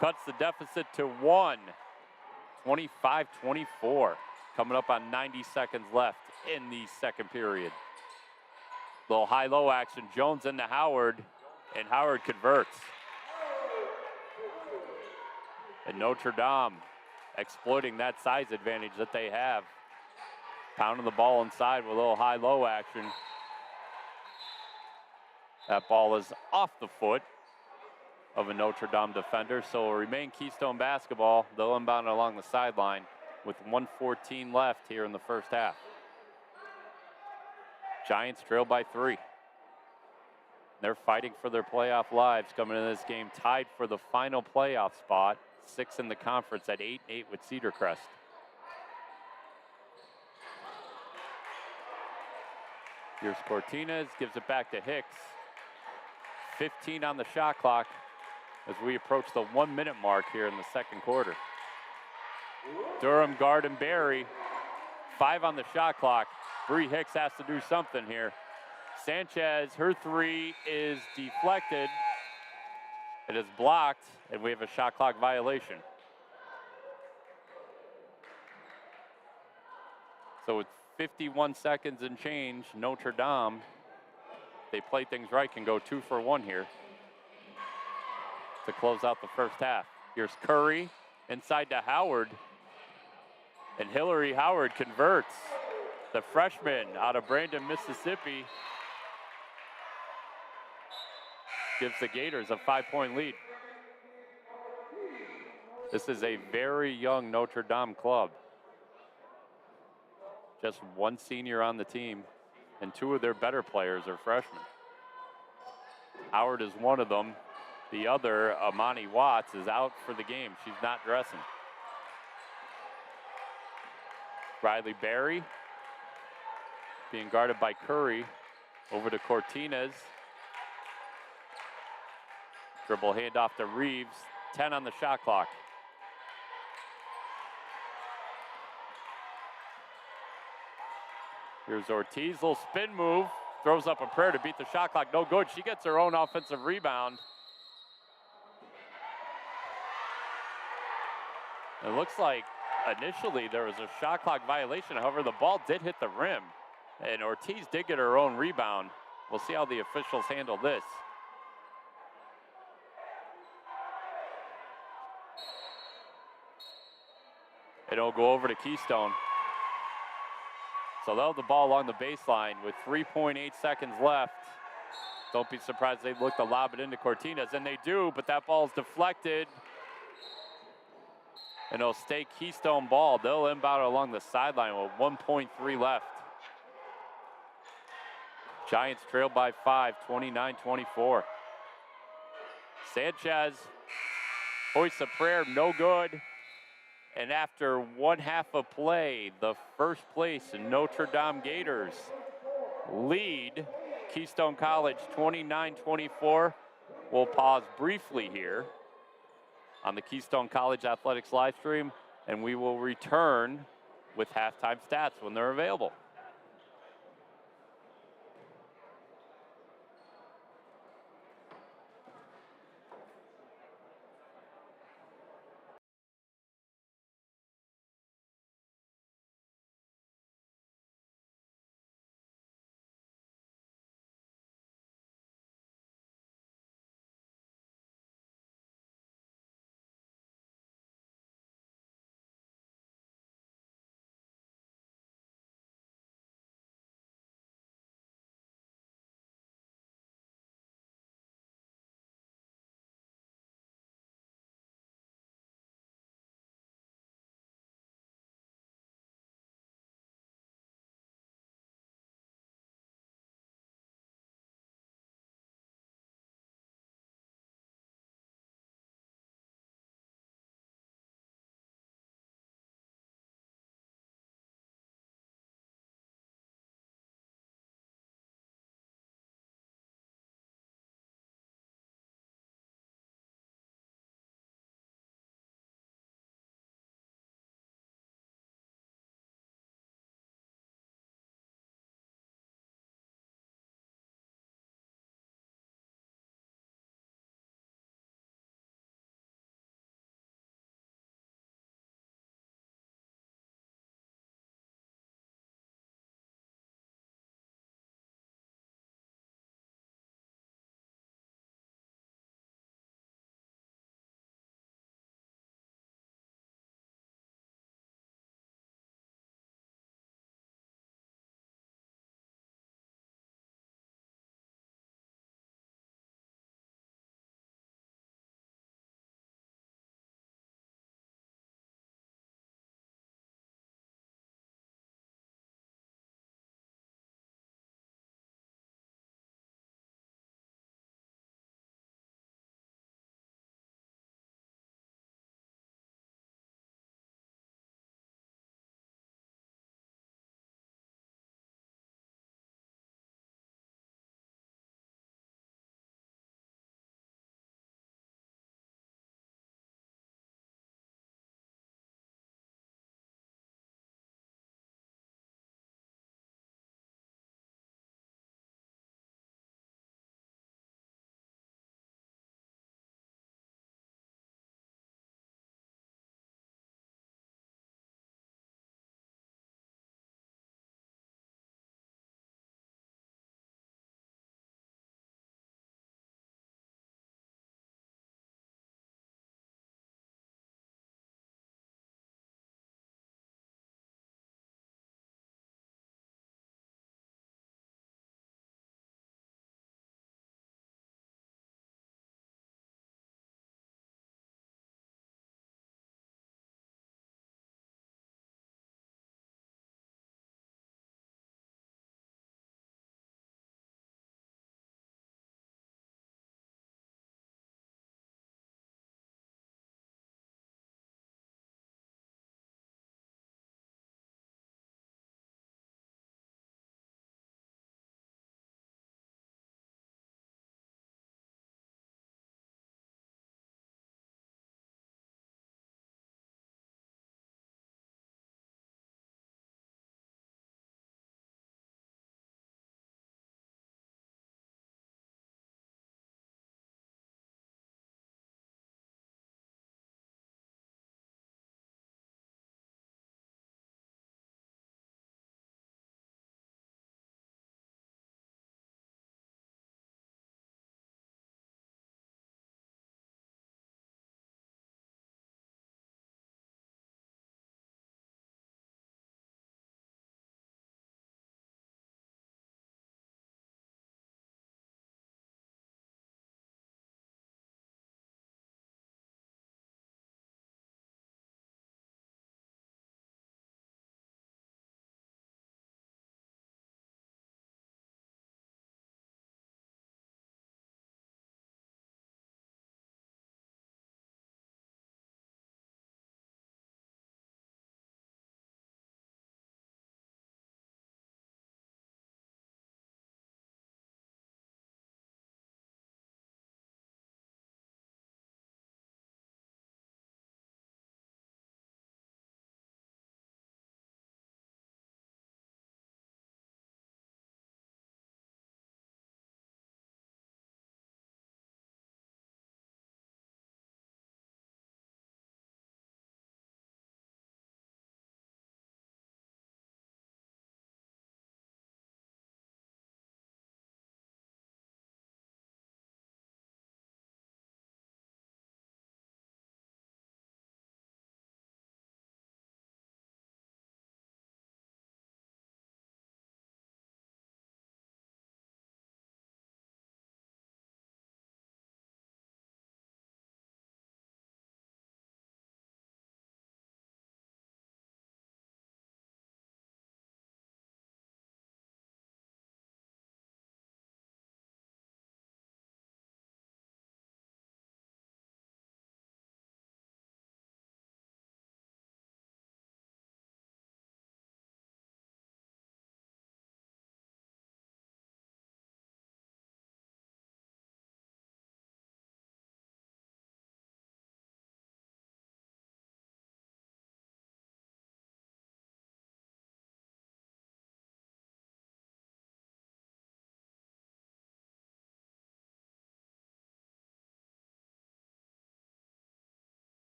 cuts the deficit to 1, 25-24. Coming up on 90 seconds left in the second period. Little high-low action. Jones into Howard, and Howard converts. And Notre Dame exploiting that size advantage that they have. Pounding the ball inside with a little high-low action. That ball is off the foot of a Notre Dame defender, so it will remain Keystone basketball. They'll inbound along the sideline with 1:14 left here in the first half. Giants trail by 3. They're fighting for their playoff lives coming into this game, tied for the final playoff spot, 6 in the conference at 8-8 with Cedar Crest. Here's Cortinez, gives it back to Hicks. 15 on the shot clock as we approach the 1-minute mark here in the second quarter. Durham, Garden, Berry, 5 on the shot clock. Bree Hicks has to do something here. Sanchez, her 3 is deflected. It is blocked, and we have a shot clock violation. So with 51 seconds and change, Notre Dame, they play things right, can go 2 for 1 here to close out the first half. Here's Curry inside to Howard, and Hillary Howard converts. The freshman out of Brandon, Mississippi, gives the Gators a 5-point lead. This is a very young Notre Dame club. Just 1 senior on the team, and 2 of their better players are freshmen. Howard is one of them. The other, Amani Watts, is out for the game. She's not dressing. Riley Berry being guarded by Curry. Over to Cortinez. Dribble handoff to Reeves. 10 on the shot clock. Here's Ortiz, little spin move. Throws up a prayer to beat the shot clock. No good. She gets her own offensive rebound. It looks like initially there was a shot clock violation. However, the ball did hit the rim, and Ortiz did get her own rebound. We'll see how the officials handle this. It'll go over to Keystone. So they'll have the ball along the baseline with 3.8 seconds left. Don't be surprised they look to lob it into Cortinez, and they do, but that ball's deflected. And it'll stay Keystone ball. They'll inbound along the sideline with 1.3 left. Giants trail by 5, 29-24. Sanchez hoists a prayer, no good. And after 1 half of play, the first place Notre Dame Gators lead Keystone College 29-24. We'll pause briefly here on the Keystone College Athletics live stream, and we will return with halftime stats when they're available.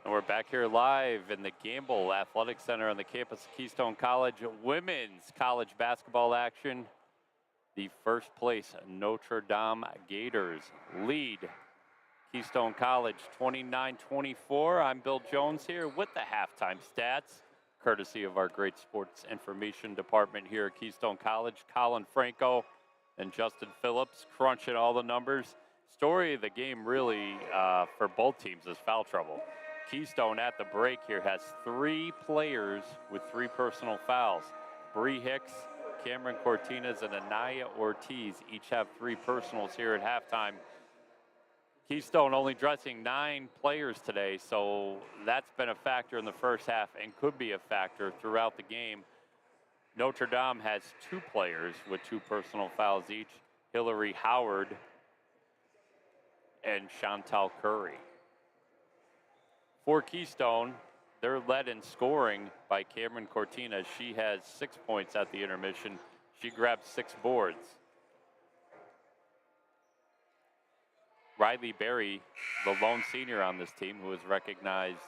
And we're back here live in the Gamble Athletic Center on the campus of Keystone College. Women's college basketball action. The first place Notre Dame Gators lead Keystone College 29-24. I'm Bill Jones here with the halftime stats, courtesy of our great sports information department here at Keystone College. Colin Franco and Justin Phillips crunching all the numbers. Story of the game really for both teams is foul trouble. Keystone at the break here has 3 players with 3 personal fouls. Bree Hicks, Cameron Cortinas, and Anaya Ortiz each have 3 personals here at halftime. Keystone only dressing 9 players today, so that's been a factor in the first half and could be a factor throughout the game. Notre Dame has 2 players with 2 personal fouls each, Hillary Howard and Chantal Curry. For Keystone, they're led in scoring by Cameron Cortinas. She has 6 points at the intermission. She grabbed 6 boards. Riley Berry, the lone senior on this team, who was recognized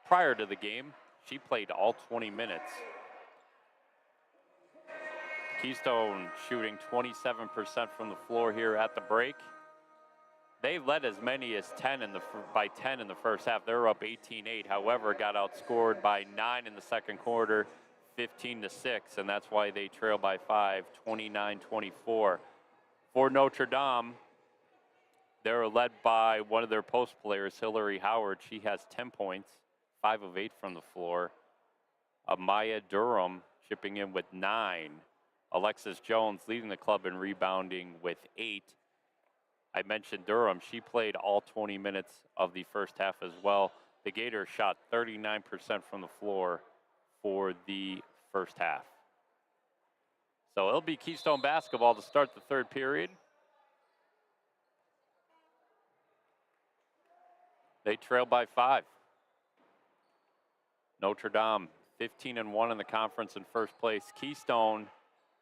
prior to the game, she played all 20 minutes. Keystone shooting 27% from the floor here at the break. They led as many as 10 by 10 in the first half. They were up 18-8. However, got outscored by 9 in the second quarter, 15-6, and that's why they trail by 5, 29-24. For Notre Dame, they're led by one of their post players, Hillary Howard. She has 10 points, 5 of 8 from the floor. Amaya Durham chipping in with 9. Alexis Jones leading the club in rebounding with 8. I mentioned Durham. She played all 20 minutes of the first half as well. The Gators shot 39% from the floor for the first half. So it'll be Keystone basketball to start the third period. They trail by 5. Notre Dame 15-1 in the conference in first place. Keystone,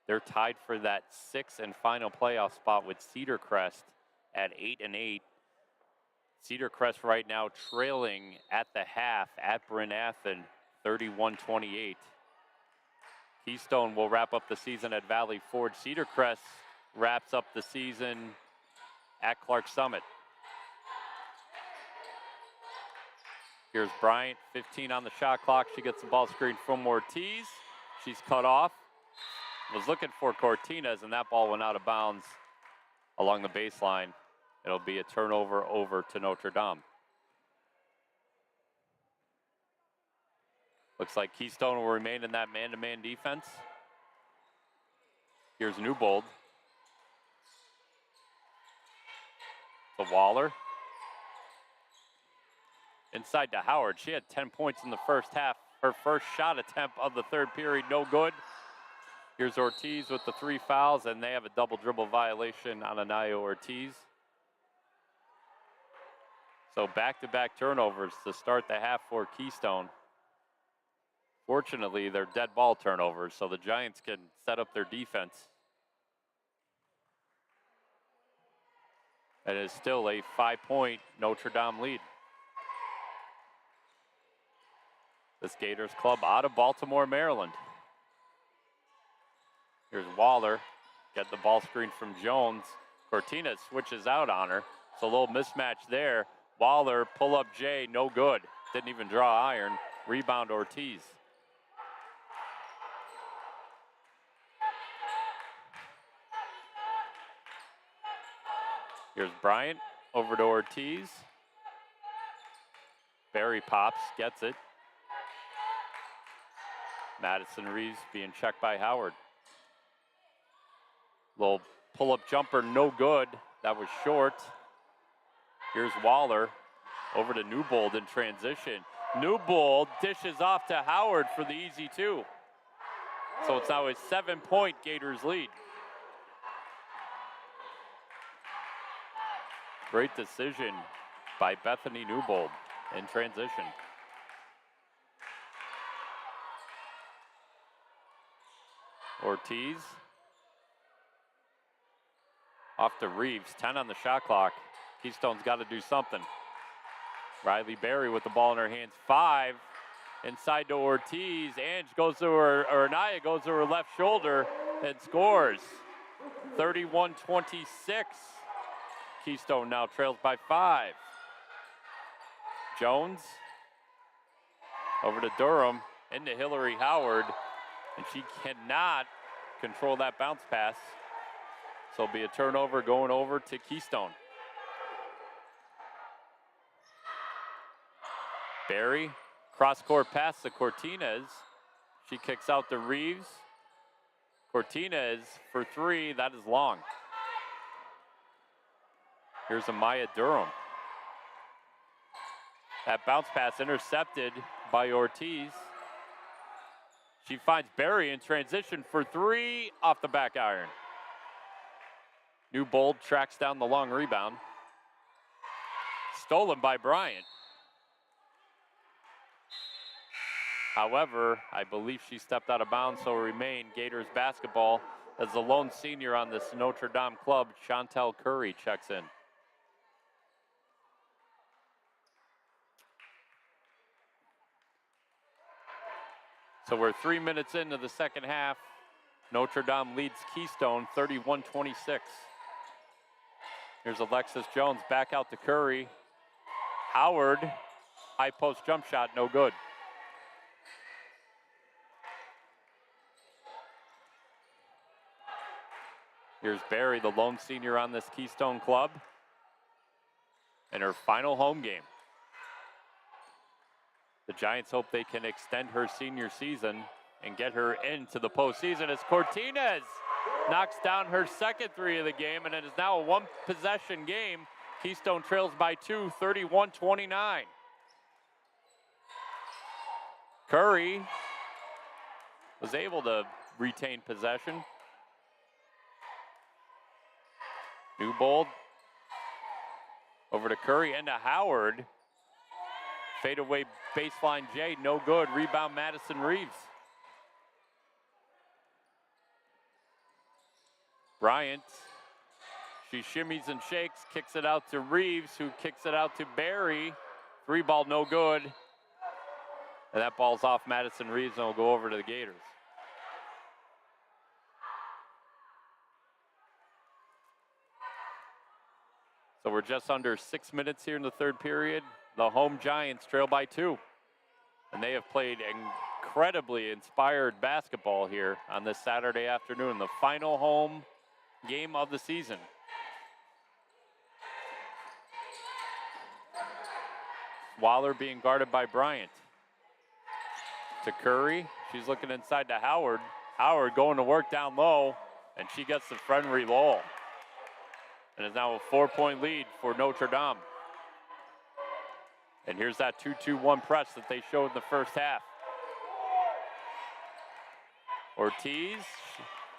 they're tied for that 6th and final playoff spot with Cedar Crest at 8-8. Cedar Crest right now trailing at the half at Bryn Athyn, 31-28. Keystone will wrap up the season at Valley Forge. Cedar Crest wraps up the season at Clark Summit. Here's Bryant, 15 on the shot clock. She gets the ball screen from Ortiz. She's cut off. Was looking for Cortinas, and that ball went out of bounds along the baseline. It'll be a turnover over to Notre Dame. Looks like Keystone will remain in that man-to-man defense. Here's Newbold. To Waller. Inside to Howard. She had 10 points in the first half. Her first shot attempt of the third period, no good. Here's Ortiz with the 3 fouls, and they have a double dribble violation on Anaya Ortiz. So back-to-back turnovers to start the half for Keystone. Fortunately, they're dead ball turnovers, so the Giants can set up their defense. And it is still a 5-point Notre Dame lead. This Gators club out of Baltimore, Maryland. Here's Waller. Get the ball screen from Jones. Cortinas switches out on her. It's a little mismatch there. Waller, pull up J, no good. Didn't even draw iron. Rebound Ortiz. Here's Bryant over to Ortiz. Barry pops, gets it. Madison Reeves being checked by Howard. Little pull-up jumper, no good. That was short. Here's Waller over to Newbold in transition. Newbold dishes off to Howard for the easy 2. So it's now a 7-point Gators lead. Great decision by Bethany Newbold in transition. Ortiz. Off to Reeves, 10 on the shot clock. Keystone's got to do something. Riley Berry with the ball in her hands. 5 inside to Ortiz. Ange goes to her, or Anaya goes to her left shoulder and scores. 31-26. Keystone now trails by 5. Jones over to Durham, into Hillary Howard, and she cannot control that bounce pass. So it'll be a turnover going over to Keystone. Berry, cross-court pass to Cortinez. She kicks out to Reeves. Cortinez for 3, that is long. Here's Amaya Durham. That bounce pass intercepted by Ortiz. She finds Berry in transition for 3 off the back iron. Newbold tracks down the long rebound. Stolen by Bryant. However, I believe she stepped out of bounds, so remain Gators basketball as the lone senior on this Notre Dame club, Chantel Curry, checks in. So we're 3 minutes into the second half. Notre Dame leads Keystone 31-26. Here's Alexis Jones back out to Curry. Howard, high post jump shot, no good. Here's Berry, the lone senior on this Keystone club, in her final home game. The Giants hope they can extend her senior season and get her into the postseason as Cortinez knocks down her second 3 of the game, and it is now a 1-possession game. Keystone trails by 2, 31-29. Curry was able to retain possession. Newbold over to Curry and to Howard. Fadeaway baseline J, no good. Rebound Madison Reeves. Bryant, she shimmies and shakes, kicks it out to Reeves, who kicks it out to Berry. 3 ball, no good. And that ball's off Madison Reeves and will go over to the Gators. So we're just under 6 minutes here in the third period. The home Giants trail by 2. And they have played incredibly inspired basketball here on this Saturday afternoon, the final home game of the season. Waller being guarded by Bryant. To Curry, she's looking inside to Howard. Howard going to work down low, and she gets the friendly roll. And it's now a 4-point lead for Notre Dame. And here's that 2-2-1 press that they showed in the first half. Ortiz,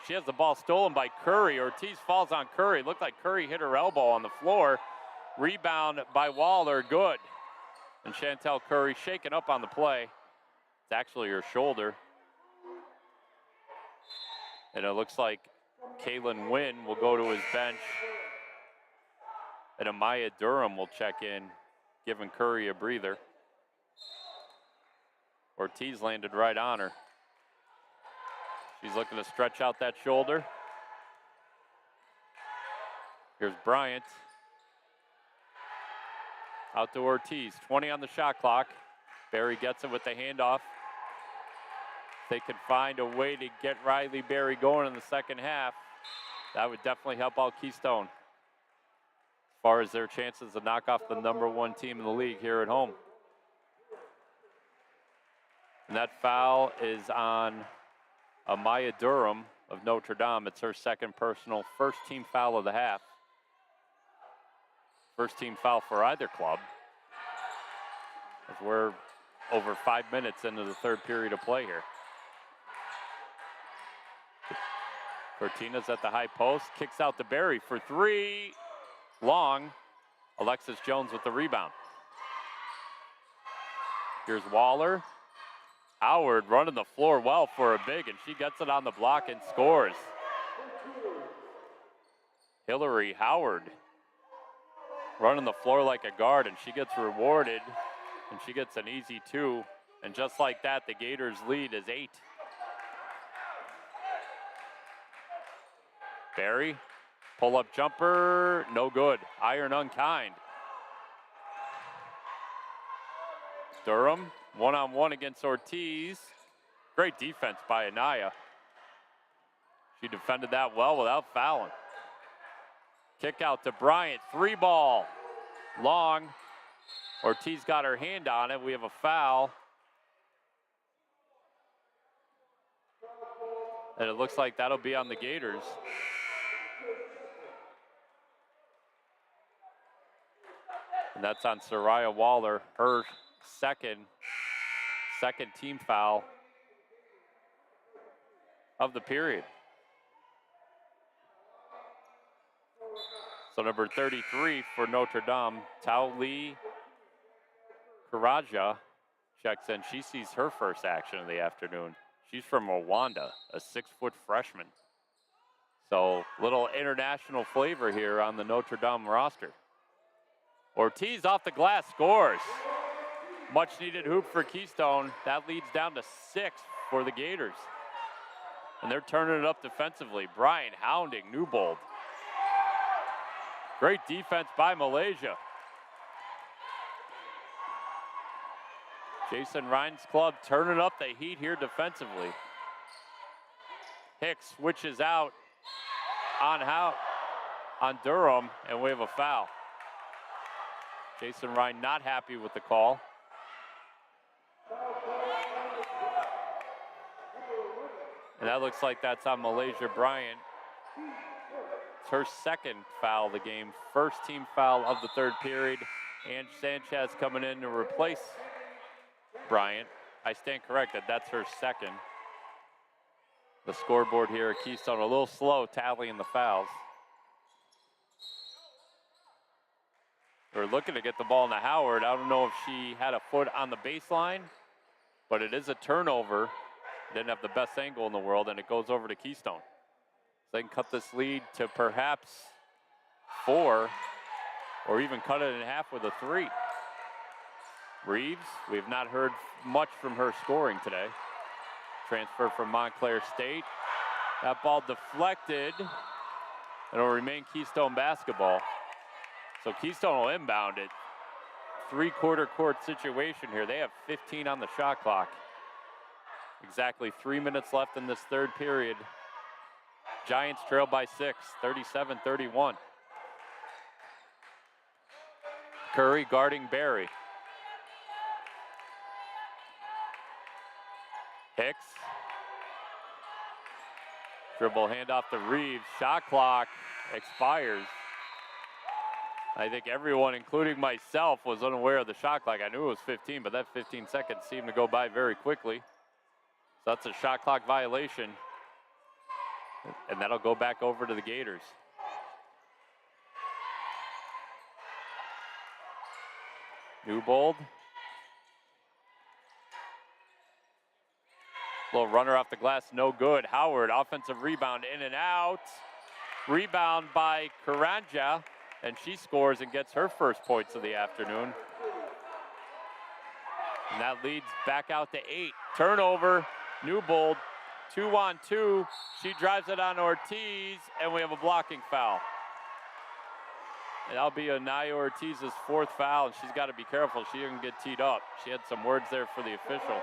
she has the ball stolen by Curry. Ortiz falls on Curry. Looked like Curry hit her elbow on the floor. Rebound by Waller, good. And Chantel Curry shaken up on the play. It's actually her shoulder. And it looks like Kalen Wynn will go to his bench. And Amaya Durham will check in, giving Curry a breather. Ortiz landed right on her. She's looking to stretch out that shoulder. Here's Bryant. Out to Ortiz, 20 on the shot clock. Berry gets it with the handoff. If they could find a way to get Riley Berry going in the second half, that would definitely help out Keystone as far as their chances to knock off the #1 team in the league here at home. And that foul is on Amaya Durham of Notre Dame. It's her second personal, first team foul of the half. First team foul for either club, as we're over 5 minutes into the third period of play here. Cortinez at the high post, kicks out to Berry for 3, long. Alexis Jones with the rebound. Here's Waller. Howard running the floor well for a big, and she gets it on the block and scores. Hillary Howard running the floor like a guard, and she gets rewarded, and she gets an easy 2. And just like that, the Gators' lead is 8. Barry, pull-up jumper, no good. Iron unkind. Durham, one-on-one against Ortiz. Great defense by Anaya. She defended that well without fouling. Kick out to Bryant, 3-ball. Long. Ortiz got her hand on it. We have a foul. And it looks like that'll be on the Gators. And that's on Soraya Waller, her second team foul of the period. So number 33 for Notre Dame, Tauli Karaja checks in. She sees her first action of the afternoon. She's from Rwanda, a 6-foot freshman. So little international flavor here on the Notre Dame roster. Ortiz off the glass scores. Much needed hoop for Keystone. That leads down to 6 for the Gators. And they're turning it up defensively. Bryant hounding Newbold. Great defense by Malaysia. Jason Ryan's club turning up the heat here defensively. Hicks switches out on Durham, and we have a foul. Jason Ryan not happy with the call. And that looks like that's on Malaysia Bryant. It's her second foul of the game, first team foul of the third period. Ange Sanchez coming in to replace Bryant. I stand corrected, that's her second. The scoreboard here at Keystone a little slow tallying the fouls. We're looking to get the ball into Howard. I don't know if she had a foot on the baseline, but it is a turnover. Didn't have the best angle in the world, and it goes over to Keystone. So they can cut this lead to perhaps 4, or even cut it in half with a 3. Reeves, we have not heard much from her scoring today. Transfer from Montclair State. That ball deflected, and it'll remain Keystone basketball. So Keystone will inbound it. 3-quarter court situation here. They have 15 on the shot clock. Exactly 3 minutes left in this third period. Giants trail by 6, 37-31. Curry guarding Barry. Hicks. Dribble handoff to Reeves. Shot clock expires. I think everyone, including myself, was unaware of the shot clock. I knew it was 15, but that 15 seconds seemed to go by very quickly. So that's a shot clock violation. And that'll go back over to the Gators. Newbold. Little runner off the glass, no good. Howard, offensive rebound, in and out. Rebound by Karanja, and she scores and gets her first points of the afternoon. And that leads back out to 8. Turnover, Newbold, 2-on-2. She drives it on Ortiz, and we have a blocking foul. And that'll be Anaya Ortiz's 4th foul, and she's got to be careful she doesn't get teed up. She had some words there for the official.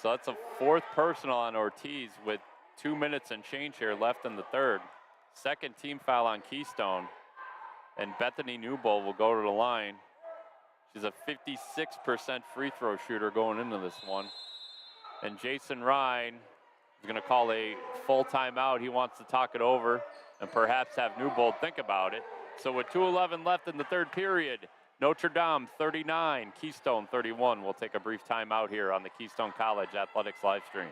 So that's a 4th personal on Ortiz with 2 minutes and change here left in the third. Second team foul on Keystone. And Bethany Newbold will go to the line. She's a 56% free throw shooter going into this one. And Jason Ryan is going to call a full timeout. He wants to talk it over and perhaps have Newbold think about it. So with 2:11 left in the third period, Notre Dame 39, Keystone 31. We'll take a brief timeout here on the Keystone College Athletics live stream.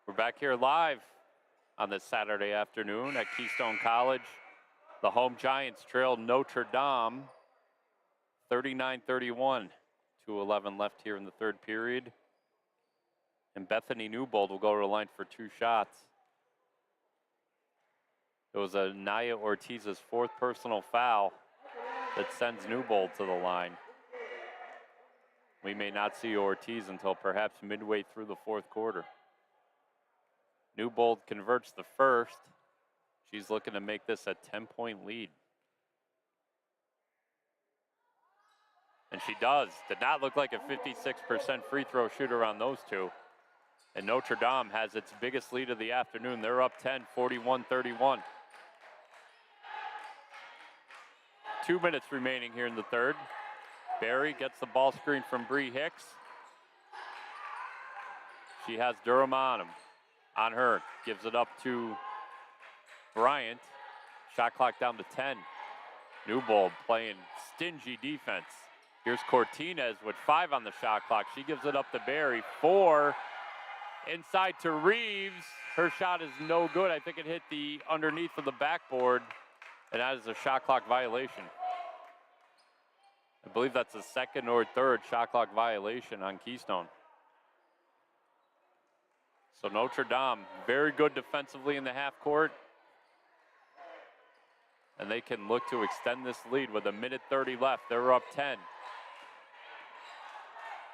We're back here live on this Saturday afternoon at Keystone College. The home Giants trail Notre Dame 39-31. 2:11 left here in the third period. And Bethany Newbold will go to the line for 2 shots. It was a Naya Ortiz's 4th personal foul that sends Newbold to the line. We may not see Ortiz until perhaps midway through the 4th quarter. Newbold converts the first. She's looking to make this a 10-point lead. And she does. Did not look like a 56% free throw shooter on those two. And Notre Dame has its biggest lead of the afternoon. They're up 10, 41-31. 2 minutes remaining here in the third. Barry gets the ball screen from Bree Hicks. She has Durham on her. Gives it up to Bryant. Shot clock down to 10. Newbold playing stingy defense. Here's Cortinez with 5 on the shot clock. She gives it up to Barry. 4 inside to Reeves. Her shot is no good. I think it hit the underneath of the backboard, and that is a shot clock violation. I believe that's the 2nd or 3rd shot clock violation on Keystone. So Notre Dame, very good defensively in the half court. And they can look to extend this lead with 1:30 left. They're up 10.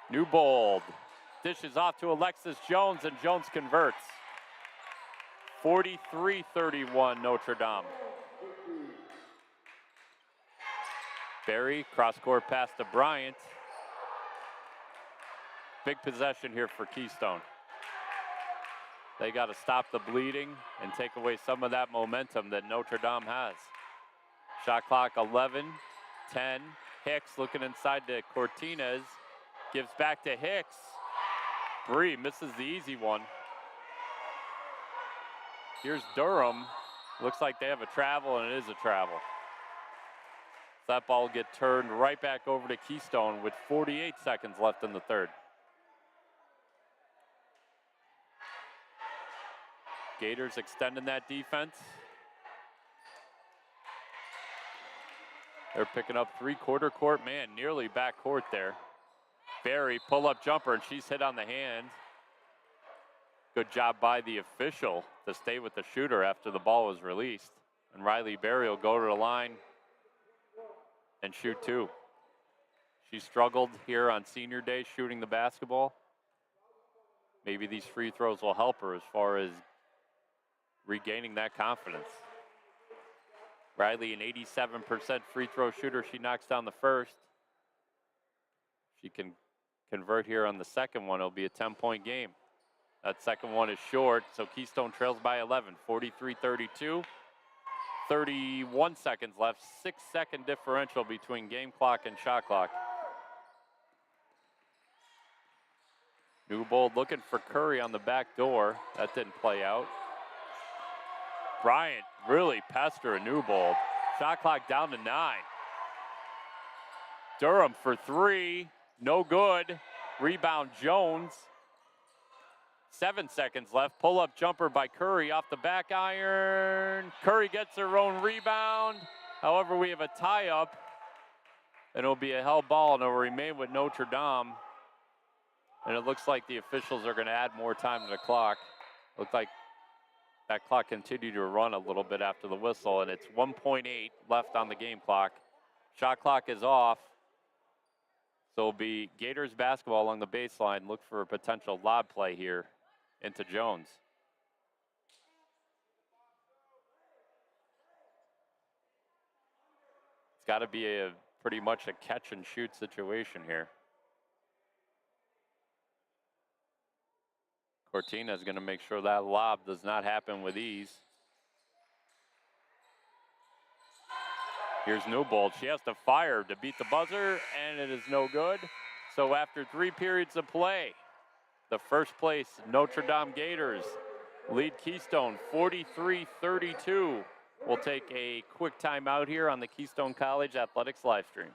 Newbold dishes off to Alexis Jones, and Jones converts. 43-31 Notre Dame. Barry, cross-court pass to Bryant. Big possession here for Keystone. They got to stop the bleeding and take away some of that momentum that Notre Dame has. Shot clock 11, 10. Hicks looking inside to Cortinez. Gives back to Hicks. Bree misses the easy one. Here's Durham. Looks like they have a travel, and it is a travel. That ball will get turned right back over to Keystone with 48 seconds left in the third. Gators extending that defense. They're picking up 3/4 court. Man, nearly back court there. Barry, pull-up jumper, and she's hit on the hand. Good job by the official to stay with the shooter after the ball was released. And Riley Barry will go to the line and shoot 2. She struggled here on senior day shooting the basketball. Maybe these free throws will help her as far as regaining that confidence. Riley, an 87% free throw shooter. She knocks down the first. She can convert here on the second one. It'll be a 10-point game. That second one is short, so Keystone trails by 11, 43-32. 31 seconds left, 6-second differential between game clock and shot clock. Newbold looking for Curry on the back door. That didn't play out. Bryant really pestering Newbold. Shot clock down to 9. Durham for 3, no good. Rebound Jones. 7 seconds left. Pull-up jumper by Curry off the back iron. Curry gets her own rebound. However, we have a tie-up, and it'll be a held ball, and it'll remain with Notre Dame. And it looks like the officials are going to add more time to the clock. Looks like that clock continued to run a little bit after the whistle, and it's 1:8 left on the game clock. Shot clock is off. So it'll be Gators basketball along the baseline. Look for a potential lob play here into Jones. It's got to be a pretty much a catch and shoot situation here. Cortina is going to make sure that lob does not happen with ease. Here's Newbold. She has to fire to beat the buzzer, and it is no good. So after 3 periods of play, the first place Notre Dame Gators lead Keystone 43-32. We'll take a quick timeout here on the Keystone College Athletics live stream.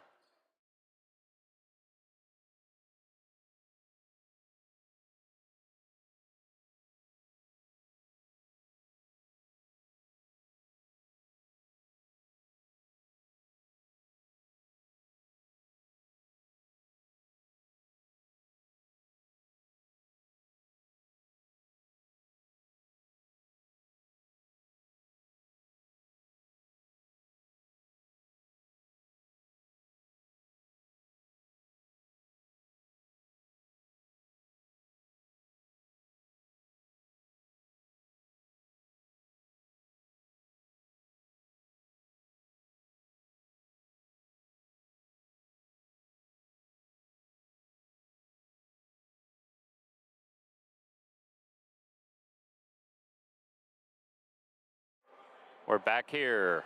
We're back here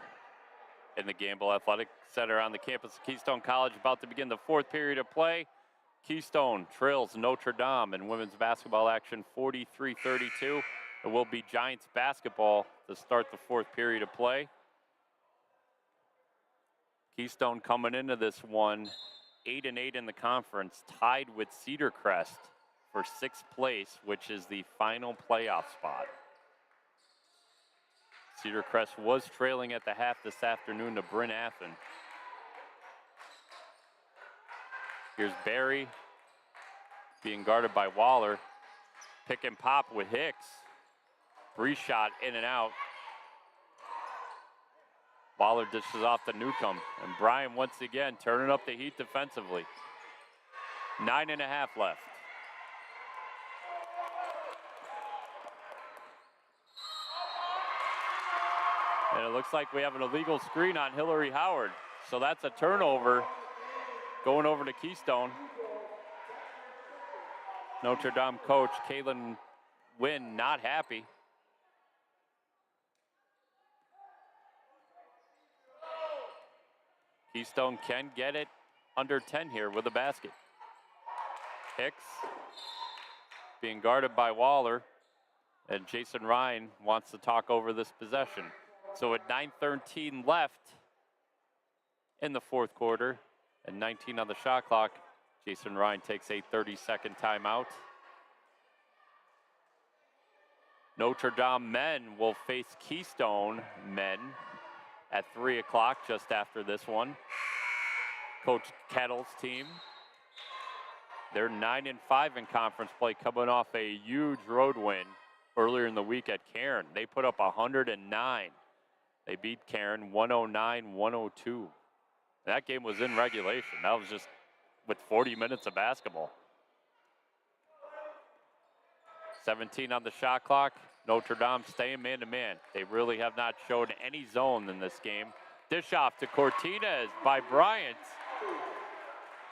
in the Gamble Athletic Center on the campus of Keystone College, about to begin the fourth period of play. Keystone trails Notre Dame in women's basketball action 43-32. It will be Giants basketball to start the fourth period of play. Keystone coming into this one 8-8 in the conference, tied with Cedar Crest for sixth place, which is the final playoff spot. Cedar Crest was trailing at the half this afternoon to Bryn Athyn. Here's Barry being guarded by Waller. Pick and pop with Hicks. Free shot in and out. Waller dishes off to Newcomb. And Bryan once again turning up the heat defensively. 9.5 left. And it looks like we have an illegal screen on Hillary Howard. So that's a turnover going over to Keystone. Notre Dame coach Kaylin Wynn not happy. Keystone can get it under 10 here with a basket. Hicks being guarded by Waller, and Jason Ryan wants to talk over this possession. So at 9:13 left in the fourth quarter and 19 on the shot clock, Jason Ryan takes a 30-second timeout. Notre Dame men will face Keystone men at 3 o'clock, just after this one. Coach Kettle's team, they're 9-5 in conference play, coming off a huge road win earlier in the week at Cairn. They put up 109. They beat Cairn 109-102. That game was in regulation. That was just with 40 minutes of basketball. 17 on the shot clock. Notre Dame staying man-to-man. They really have not showed any zone in this game. Dish off to Cortinez by Bryant.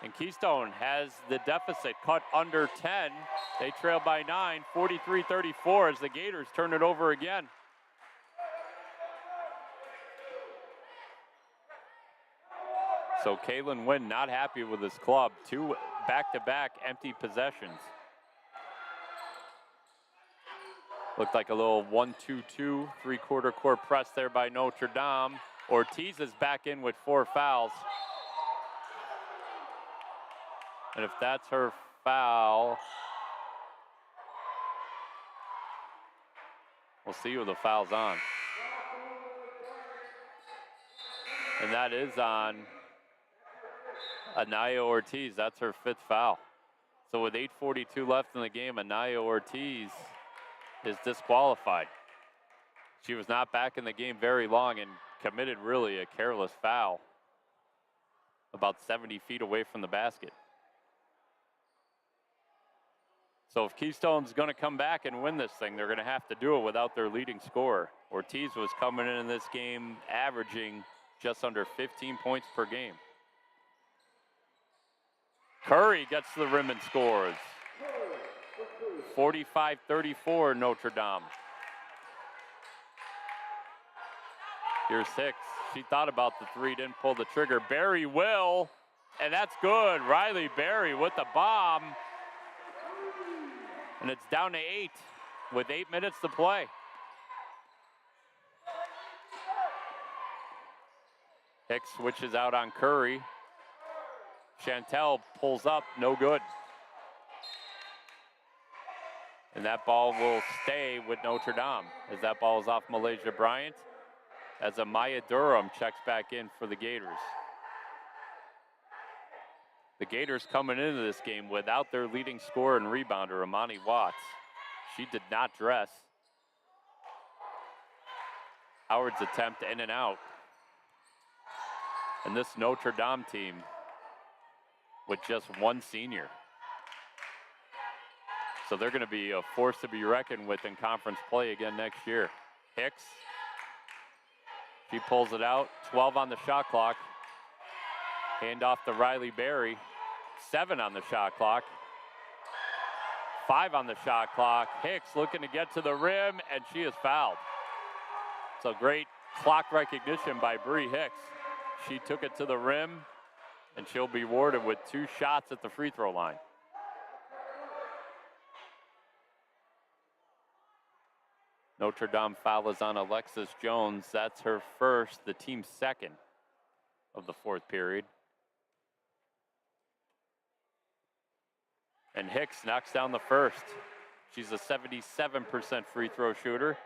And Keystone has the deficit cut under 10. They trail by 9, 43-34 as the Gators turn it over again. So Kaylin Wynn not happy with his club. 2 back-to-back empty possessions. Looked like a little 1-2-2, three-quarter court press there by Notre Dame. Ortiz is back in with 4 fouls. And if that's her foul, we'll see who the foul's on. And that is on Anaya Ortiz. That's her 5th foul. So with 8:42 left in the game, Anaya Ortiz is disqualified. She was not back in the game very long and committed really a careless foul about 70 feet away from the basket. So if Keystone's going to come back and win this thing, they're going to have to do it without their leading scorer. Ortiz was coming in this game averaging just under 15 points per game. Curry gets to the rim and scores. 45-34 Notre Dame. Here's Hicks. She thought about the 3, didn't pull the trigger. Barry will, and that's good. Riley Barry with the bomb. And it's down to 8 with 8 minutes to play. Hicks switches out on Curry. Chantel pulls up, no good. And that ball will stay with Notre Dame as that ball is off Malaysia Bryant as Amaya Durham checks back in for the Gators. The Gators coming into this game without their leading scorer and rebounder, Amani Watts. She did not dress. Howard's attempt in and out. And this Notre Dame team with just 1 senior. So they're going to be a force to be reckoned with in conference play again next year. Hicks, she pulls it out, 12 on the shot clock. Hand off to Riley Berry, 7 on the shot clock. 5 on the shot clock. Hicks looking to get to the rim, and she is fouled. So great clock recognition by Bree Hicks. She took it to the rim, and she'll be rewarded with 2 shots at the free throw line. Notre Dame foul is on Alexis Jones. That's her first, the team's second of the 4th period. And Hicks knocks down the first. She's a 77% free throw shooter.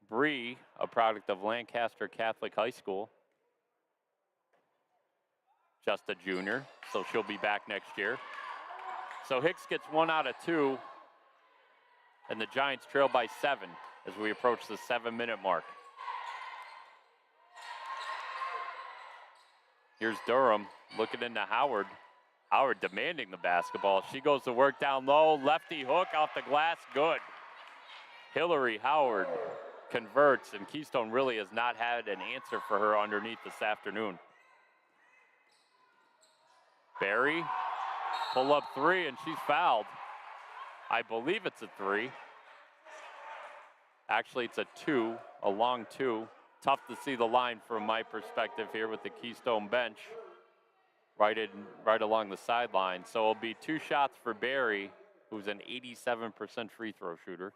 Bree, a product of Lancaster Catholic High School. Just a junior, so she'll be back next year. So Hicks gets 1 out of 2, and the Giants trail by 7 as we approach the 7-minute mark. Here's Durham looking into Howard. Howard demanding the basketball. She goes to work down low. Lefty hook off the glass. Good. Hillary Howard converts, and Keystone really has not had an answer for her underneath this afternoon. Barry, pull up 3, and she's fouled. I believe it's a 3. Actually, it's a 2, a long 2. Tough to see the line from my perspective here with the Keystone bench right along the sideline. So it'll be 2 shots for Barry, who's an 87% free throw shooter.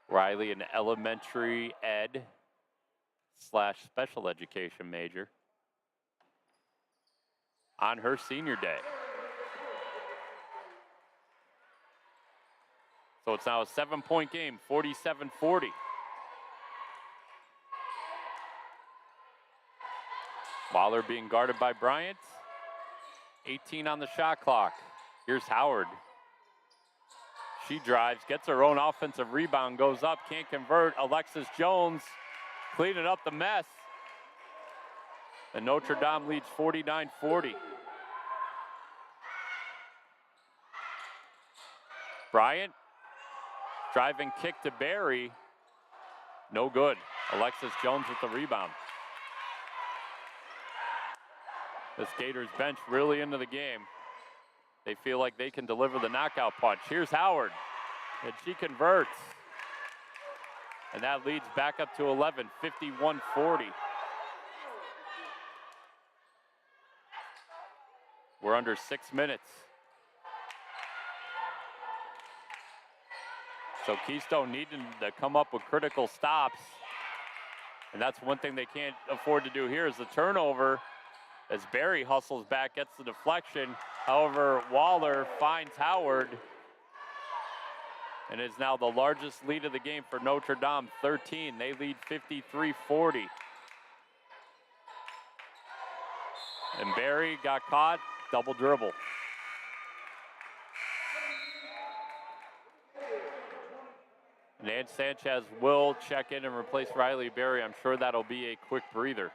Riley, an elementary ed / special education major, on her senior day. So it's now a 7-point game, 47-40. Waller being guarded by Bryant. 18 on the shot clock. Here's Howard. She drives, gets her own offensive rebound, goes up, can't convert. Alexis Jones cleaning up the mess. And Notre Dame leads 49-40. Bryant, driving kick to Barry. No good. Alexis Jones with the rebound. This Gators bench really into the game. They feel like they can deliver the knockout punch. Here's Howard, and she converts. And that leads back up to 11, 51-40. We're under 6 minutes. So Keystone needing to come up with critical stops. And that's one thing they can't afford to do here is the turnover. As Barry hustles back, gets the deflection. However, Waller finds Howard and is now the largest lead of the game for Notre Dame, 13. They lead 53-40. And Barry got caught, double dribble. Nance Sanchez will check in and replace Riley Barry. I'm sure that'll be a quick breather.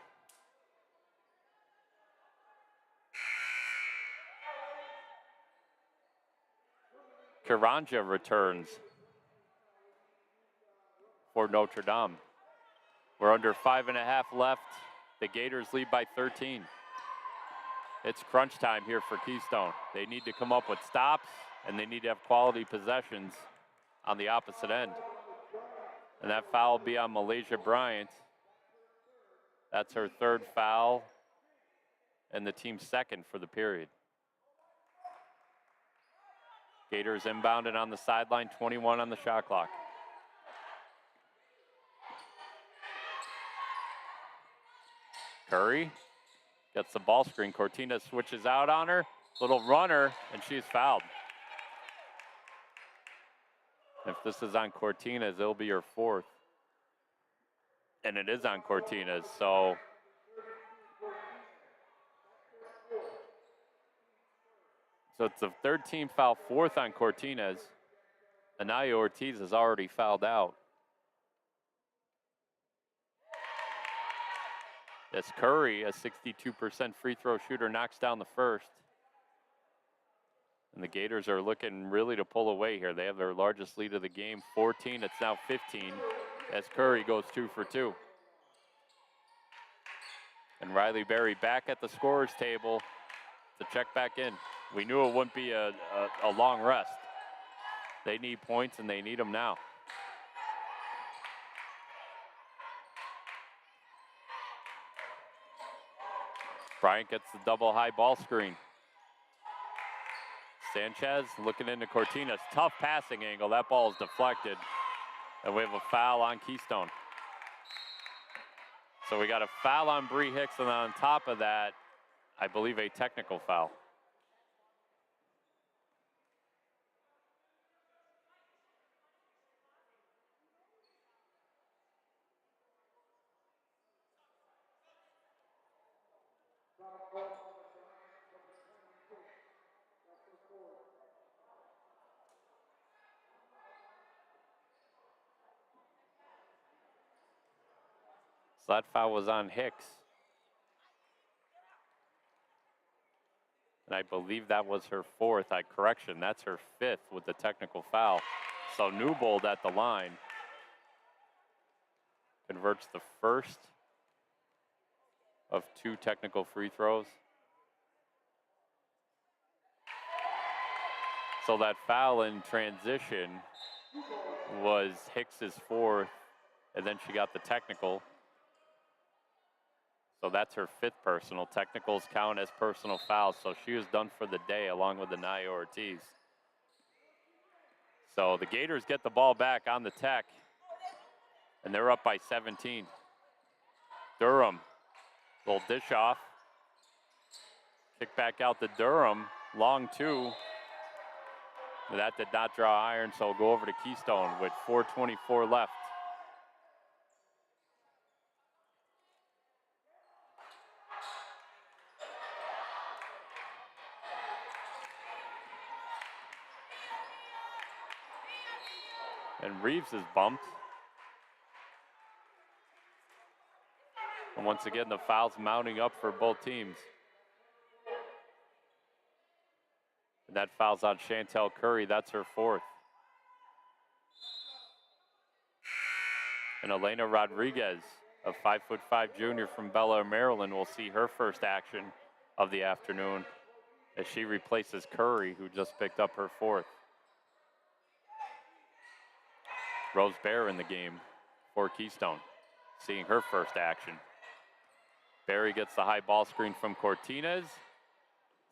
Karanja returns for Notre Dame. We're under 5.5 left. The Gators lead by 13. It's crunch time here for Keystone. They need to come up with stops, and they need to have quality possessions on the opposite end. And that foul will be on Malaysia Bryant. That's her 3rd foul and the team's 2nd for the period. Gators inbounded on the sideline, 21 on the shot clock. Curry gets the ball screen. Cortina switches out on her. Little runner, and she's fouled. If this is on Cortina's, it'll be her 4th. And it is on Cortina's, so it's the 3rd team foul, 4th on Cortina's. Anaya Ortiz is already fouled out. As Curry, a 62% free throw shooter, knocks down the first. And the Gators are looking really to pull away here. They have their largest lead of the game, 14. It's now 15 as Curry goes 2 for 2. And Riley Barry back at the scorer's table to check back in. We knew it wouldn't be a long rest. They need points, and they need them now. Bryant gets the double high ball screen. Sanchez looking into Cortinas. Tough passing angle. That ball is deflected. And we have a foul on Keystone. So we got a foul on Bree Hicks, and on top of that, I believe a technical foul. So that foul was on Hicks. And I believe that was her fourth. Correction, that's her fifth with the technical foul. So Newbold at the line converts the first of 2 technical free throws. So that foul in transition was Hicks's fourth, and then she got the technical. So that's her 5th personal. Technicals count as personal fouls, so she was done for the day along with Anaya Ortiz. So the Gators get the ball back on the tech, and they're up by 17. Durham, little dish off. Kick back out to Durham, long 2. That did not draw iron, so we'll go over to Keystone with 4:24 left. And Reeves is bumped. And once again, the fouls mounting up for both teams. And that foul's on Chantel Curry. That's her 4th. And Elena Rodriguez, a 5'5" junior from Bel Air, Maryland, will see her first action of the afternoon as she replaces Curry, who just picked up her 4th. Rose Bear in the game for Keystone, seeing her first action. Barry gets the high ball screen from Cortinas.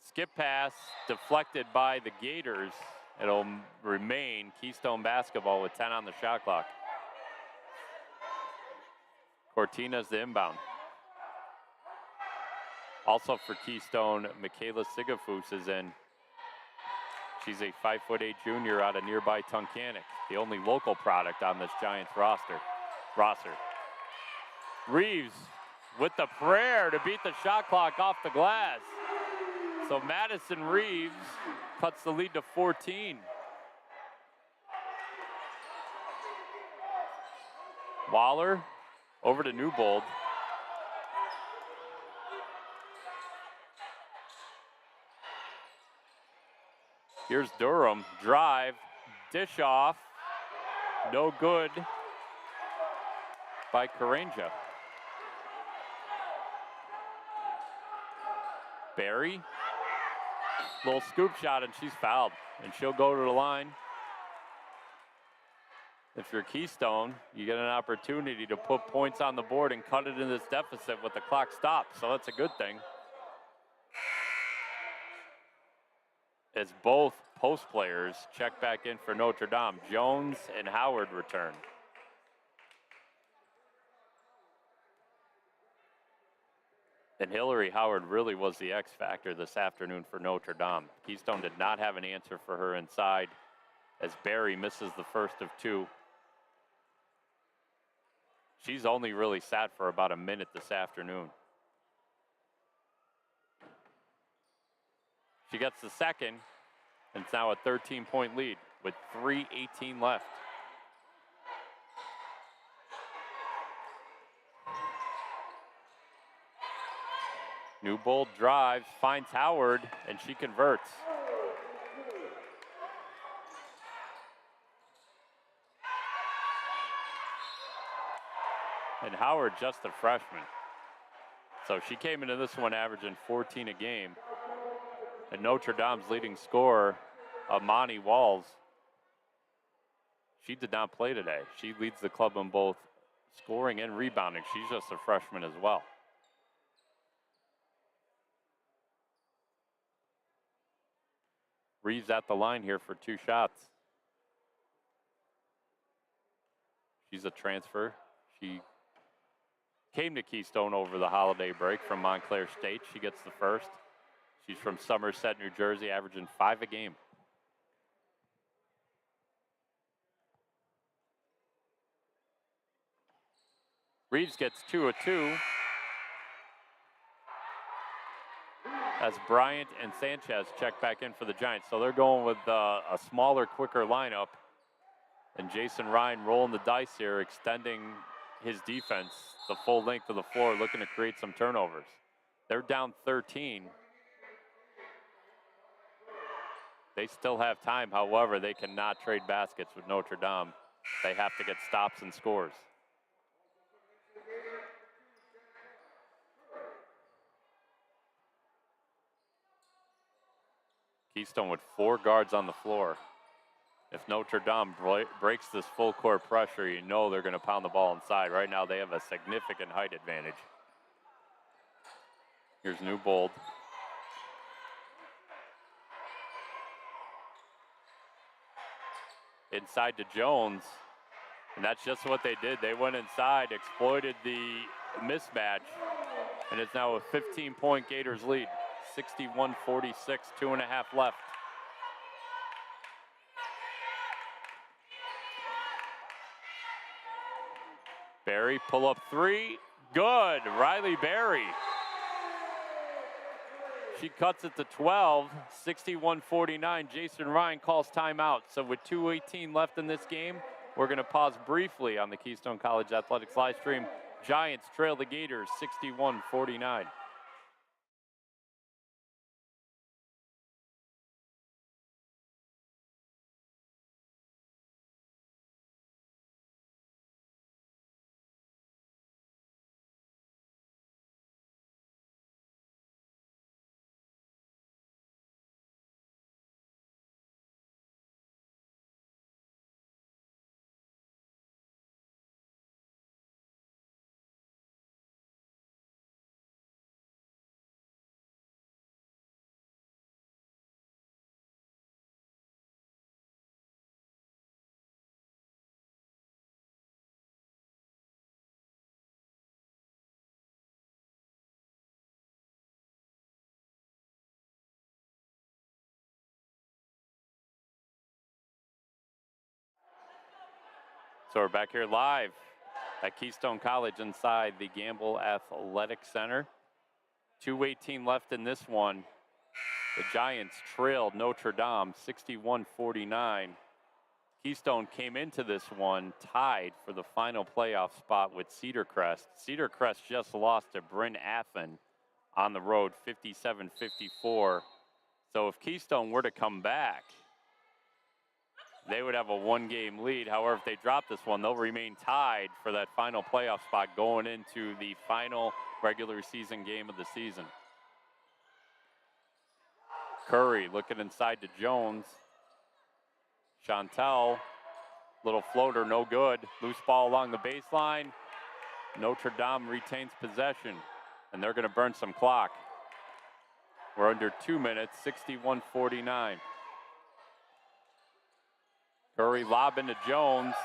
Skip pass deflected by the Gators. It'll remain Keystone basketball with 10 on the shot clock. Cortinas the inbound. Also for Keystone, Michaela Sigafus is in. She's a 5'8" junior out of nearby Tunkhannock, the only local product on this Giants roster. Reeves with the prayer to beat the shot clock off the glass. So Madison Reeves cuts the lead to 14. Waller over to Newbold. Here's Durham, drive, dish off, no good by Karanja. Barry, little scoop shot, and she's fouled, and she'll go to the line. If you're Keystone, you get an opportunity to put points on the board and cut it in this deficit with the clock stopped, so that's a good thing. As both post players check back in for Notre Dame, Jones and Howard return. And Hillary Howard really was the X factor this afternoon for Notre Dame. Keystone did not have an answer for her inside as Barry misses the first of 2. She's only really sat for about a minute this afternoon. She gets the second, and it's now a 13-point lead with 3:18 left. Newbold drives, finds Howard, and she converts. And Howard just a freshman. So she came into this one averaging 14 a game. And Notre Dame's leading scorer, Amani Walls, She did not play today. She leads the club in both scoring and rebounding. She's just a freshman as well. Reeves at the line here for 2 shots. She's a transfer. She came to Keystone over the holiday break from Montclair State. She gets the first. She's from Somerset, New Jersey, averaging 5 a game. Reeves gets 2 of 2. As Bryant and Sanchez check back in for the Giants. So they're going with a smaller, quicker lineup. And Jason Ryan rolling the dice here, extending his defense the full length of the floor, looking to create some turnovers. They're down 13. They still have time. However, they cannot trade baskets with Notre Dame. They have to get stops and scores. Keystone with 4 guards on the floor. If Notre Dame breaks this full court pressure, you know they're going to pound the ball inside. Right now they have a significant height advantage. Here's Newbold. Inside to Jones. And that's just what they did. They went inside, exploited the mismatch, and it's now a 15-point Gators lead. 61-46, 2.5 left. Berry, pull up 3, good. Riley Berry. She cuts it to 12, 61-49. Jason Ryan calls timeout. So with 2:18 left in this game, we're going to pause briefly on the Keystone College Athletics live stream. Giants trail the Gators 61-49. So we're back here live at Keystone College inside the Gamble Athletic Center. 2:18 left in this one. The Giants trailed Notre Dame 61-49. Keystone came into this one tied for the final playoff spot with Cedar Crest. Cedar Crest just lost to Bryn Athyn on the road 57-54. So if Keystone were to come back, they would have a 1-game lead. However, if they drop this one, they'll remain tied for that final playoff spot going into the final regular season game of the season. Curry looking inside to Jones. Chantel, little floater, no good. Loose ball along the baseline. Notre Dame retains possession, and they're going to burn some clock. We're under 2 minutes, 61-49. Curry lobbing to Jones.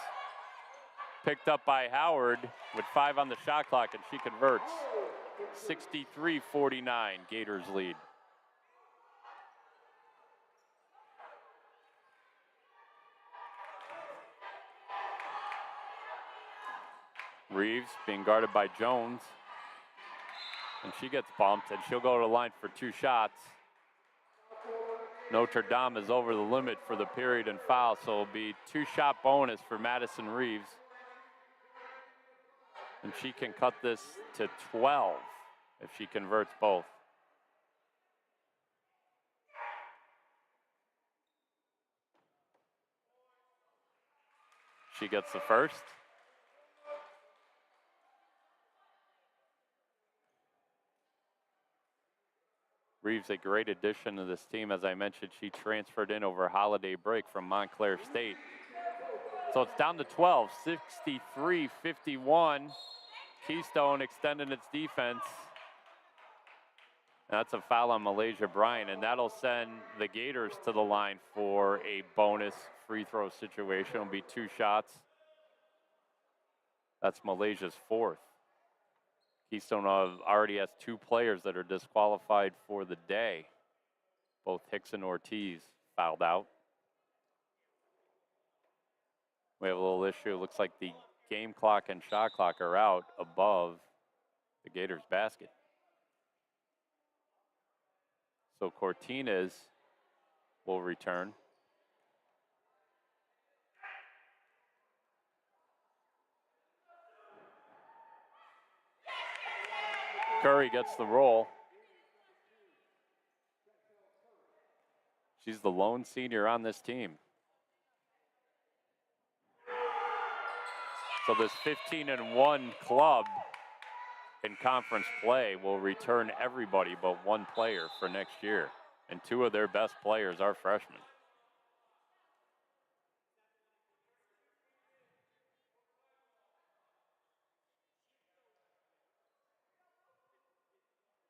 Picked up by Howard with 5 on the shot clock, and she converts. 63-49, Gators lead. Reeves being guarded by Jones. And she gets bumped, and she'll go to the line for 2 shots. Notre Dame is over the limit for the period and foul, so it'll be 2-shot bonus for Madison Reeves. And she can cut this to 12 if she converts both. She gets the first. Reeves, a great addition to this team. As I mentioned, she transferred in over holiday break from Montclair State So it's down to 12, 63-51. Keystone extending its defense. That's a foul on Malaysia Bryant, and that'll send the Gators to the line for a bonus free throw situation. It'll be 2 shots. That's Malaysia's 4th. Keystone already has 2 players that are disqualified for the day. Both Hicks and Ortiz fouled out. We have a little issue. It looks like the game clock and shot clock are out above the Gators basket. So Cortines will return. Curry gets the roll. She's the lone senior on this team. So this 15-1 club in conference play will return everybody but 1 player for next year. And 2 of their best players are freshmen.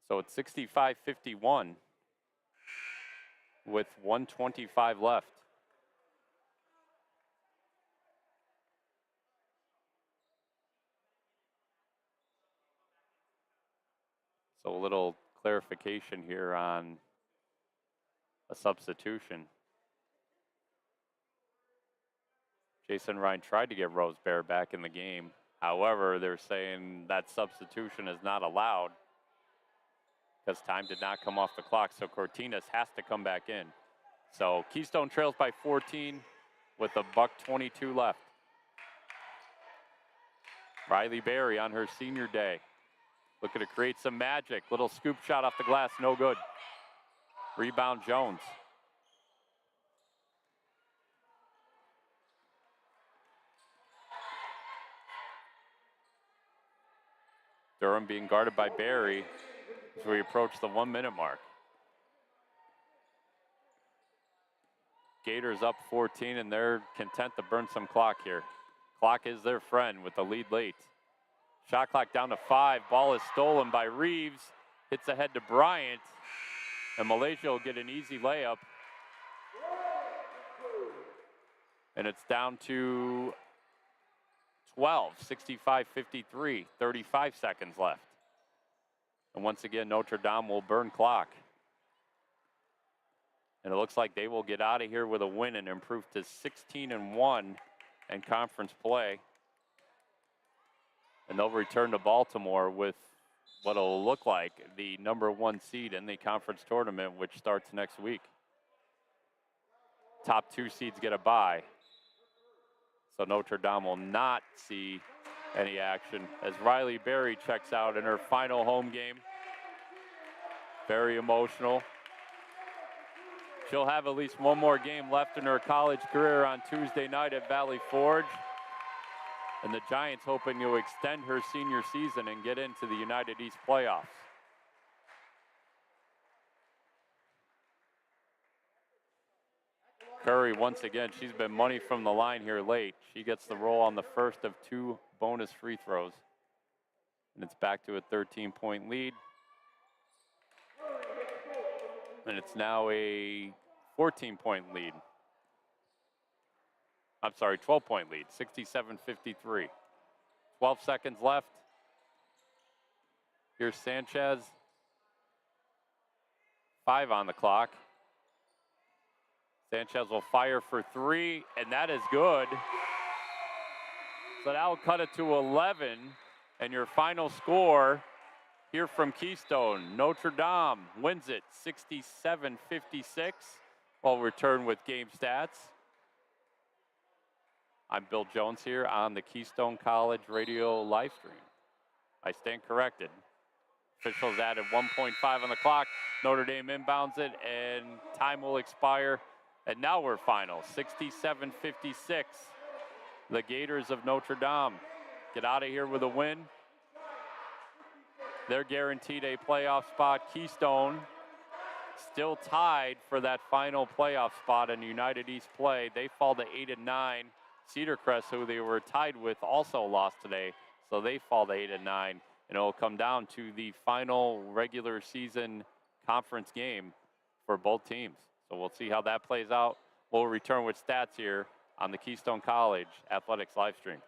So it's 65-51 with 1:25 left. So a little clarification here on a substitution. Jason Ryan tried to get Rose Bear back in the game. However, they're saying that substitution is not allowed because time did not come off the clock. So Cortines has to come back in. So Keystone trails by 14 with $1:22 left. Riley Berry on her senior day. Looking to create some magic. Little scoop shot off the glass, no good. Rebound Jones. Durham being guarded by Berry as we approach the 1-minute mark. Gators up 14, and they're content to burn some clock here. Clock is their friend with the lead late. Shot clock down to 5. Ball is stolen by Reeves. Hits ahead to Bryant. And Malaysia will get an easy layup. And it's down to 12, 65-53, 35 seconds left. And once again, Notre Dame will burn clock. And it looks like they will get out of here with a win and improve to 16-1 in conference play. And they'll return to Baltimore with what will look like the #1 seed in the conference tournament, which starts next week. Top 2 seeds get a bye. So Notre Dame will not see any action as Riley Berry checks out in her final home game. Very emotional. She'll have at least 1 more game left in her college career on Tuesday night at Valley Forge. And the Giants hoping to extend her senior season and get into the United East playoffs. Curry, once again, she's been money from the line here late. She gets the roll on the first of 2 bonus free throws. And it's back to a 13-point lead. And it's now a 14-point lead. I'm sorry, 12-point lead, 67-53. 12 seconds left. Here's Sanchez. 5 on the clock. Sanchez will fire for 3, and that is good. So that will cut it to 11, and your final score here from Keystone. Notre Dame wins it 67-56. We'll return with game stats. I'm Bill Jones here on the Keystone College radio live stream. I stand corrected. Officials added 1.5 on the clock. Notre Dame inbounds it, and time will expire. And now we're final, 67-56. The Gators of Notre Dame get out of here with a win. They're guaranteed a playoff spot. Keystone still tied for that final playoff spot in United East play. They fall to 8-9. Cedar Crest, who they were tied with, also lost today, so they fall to 8-9, and it will come down to the final regular season conference game for both teams. So we'll see how that plays out. We'll return with stats here on the Keystone College Athletics live stream.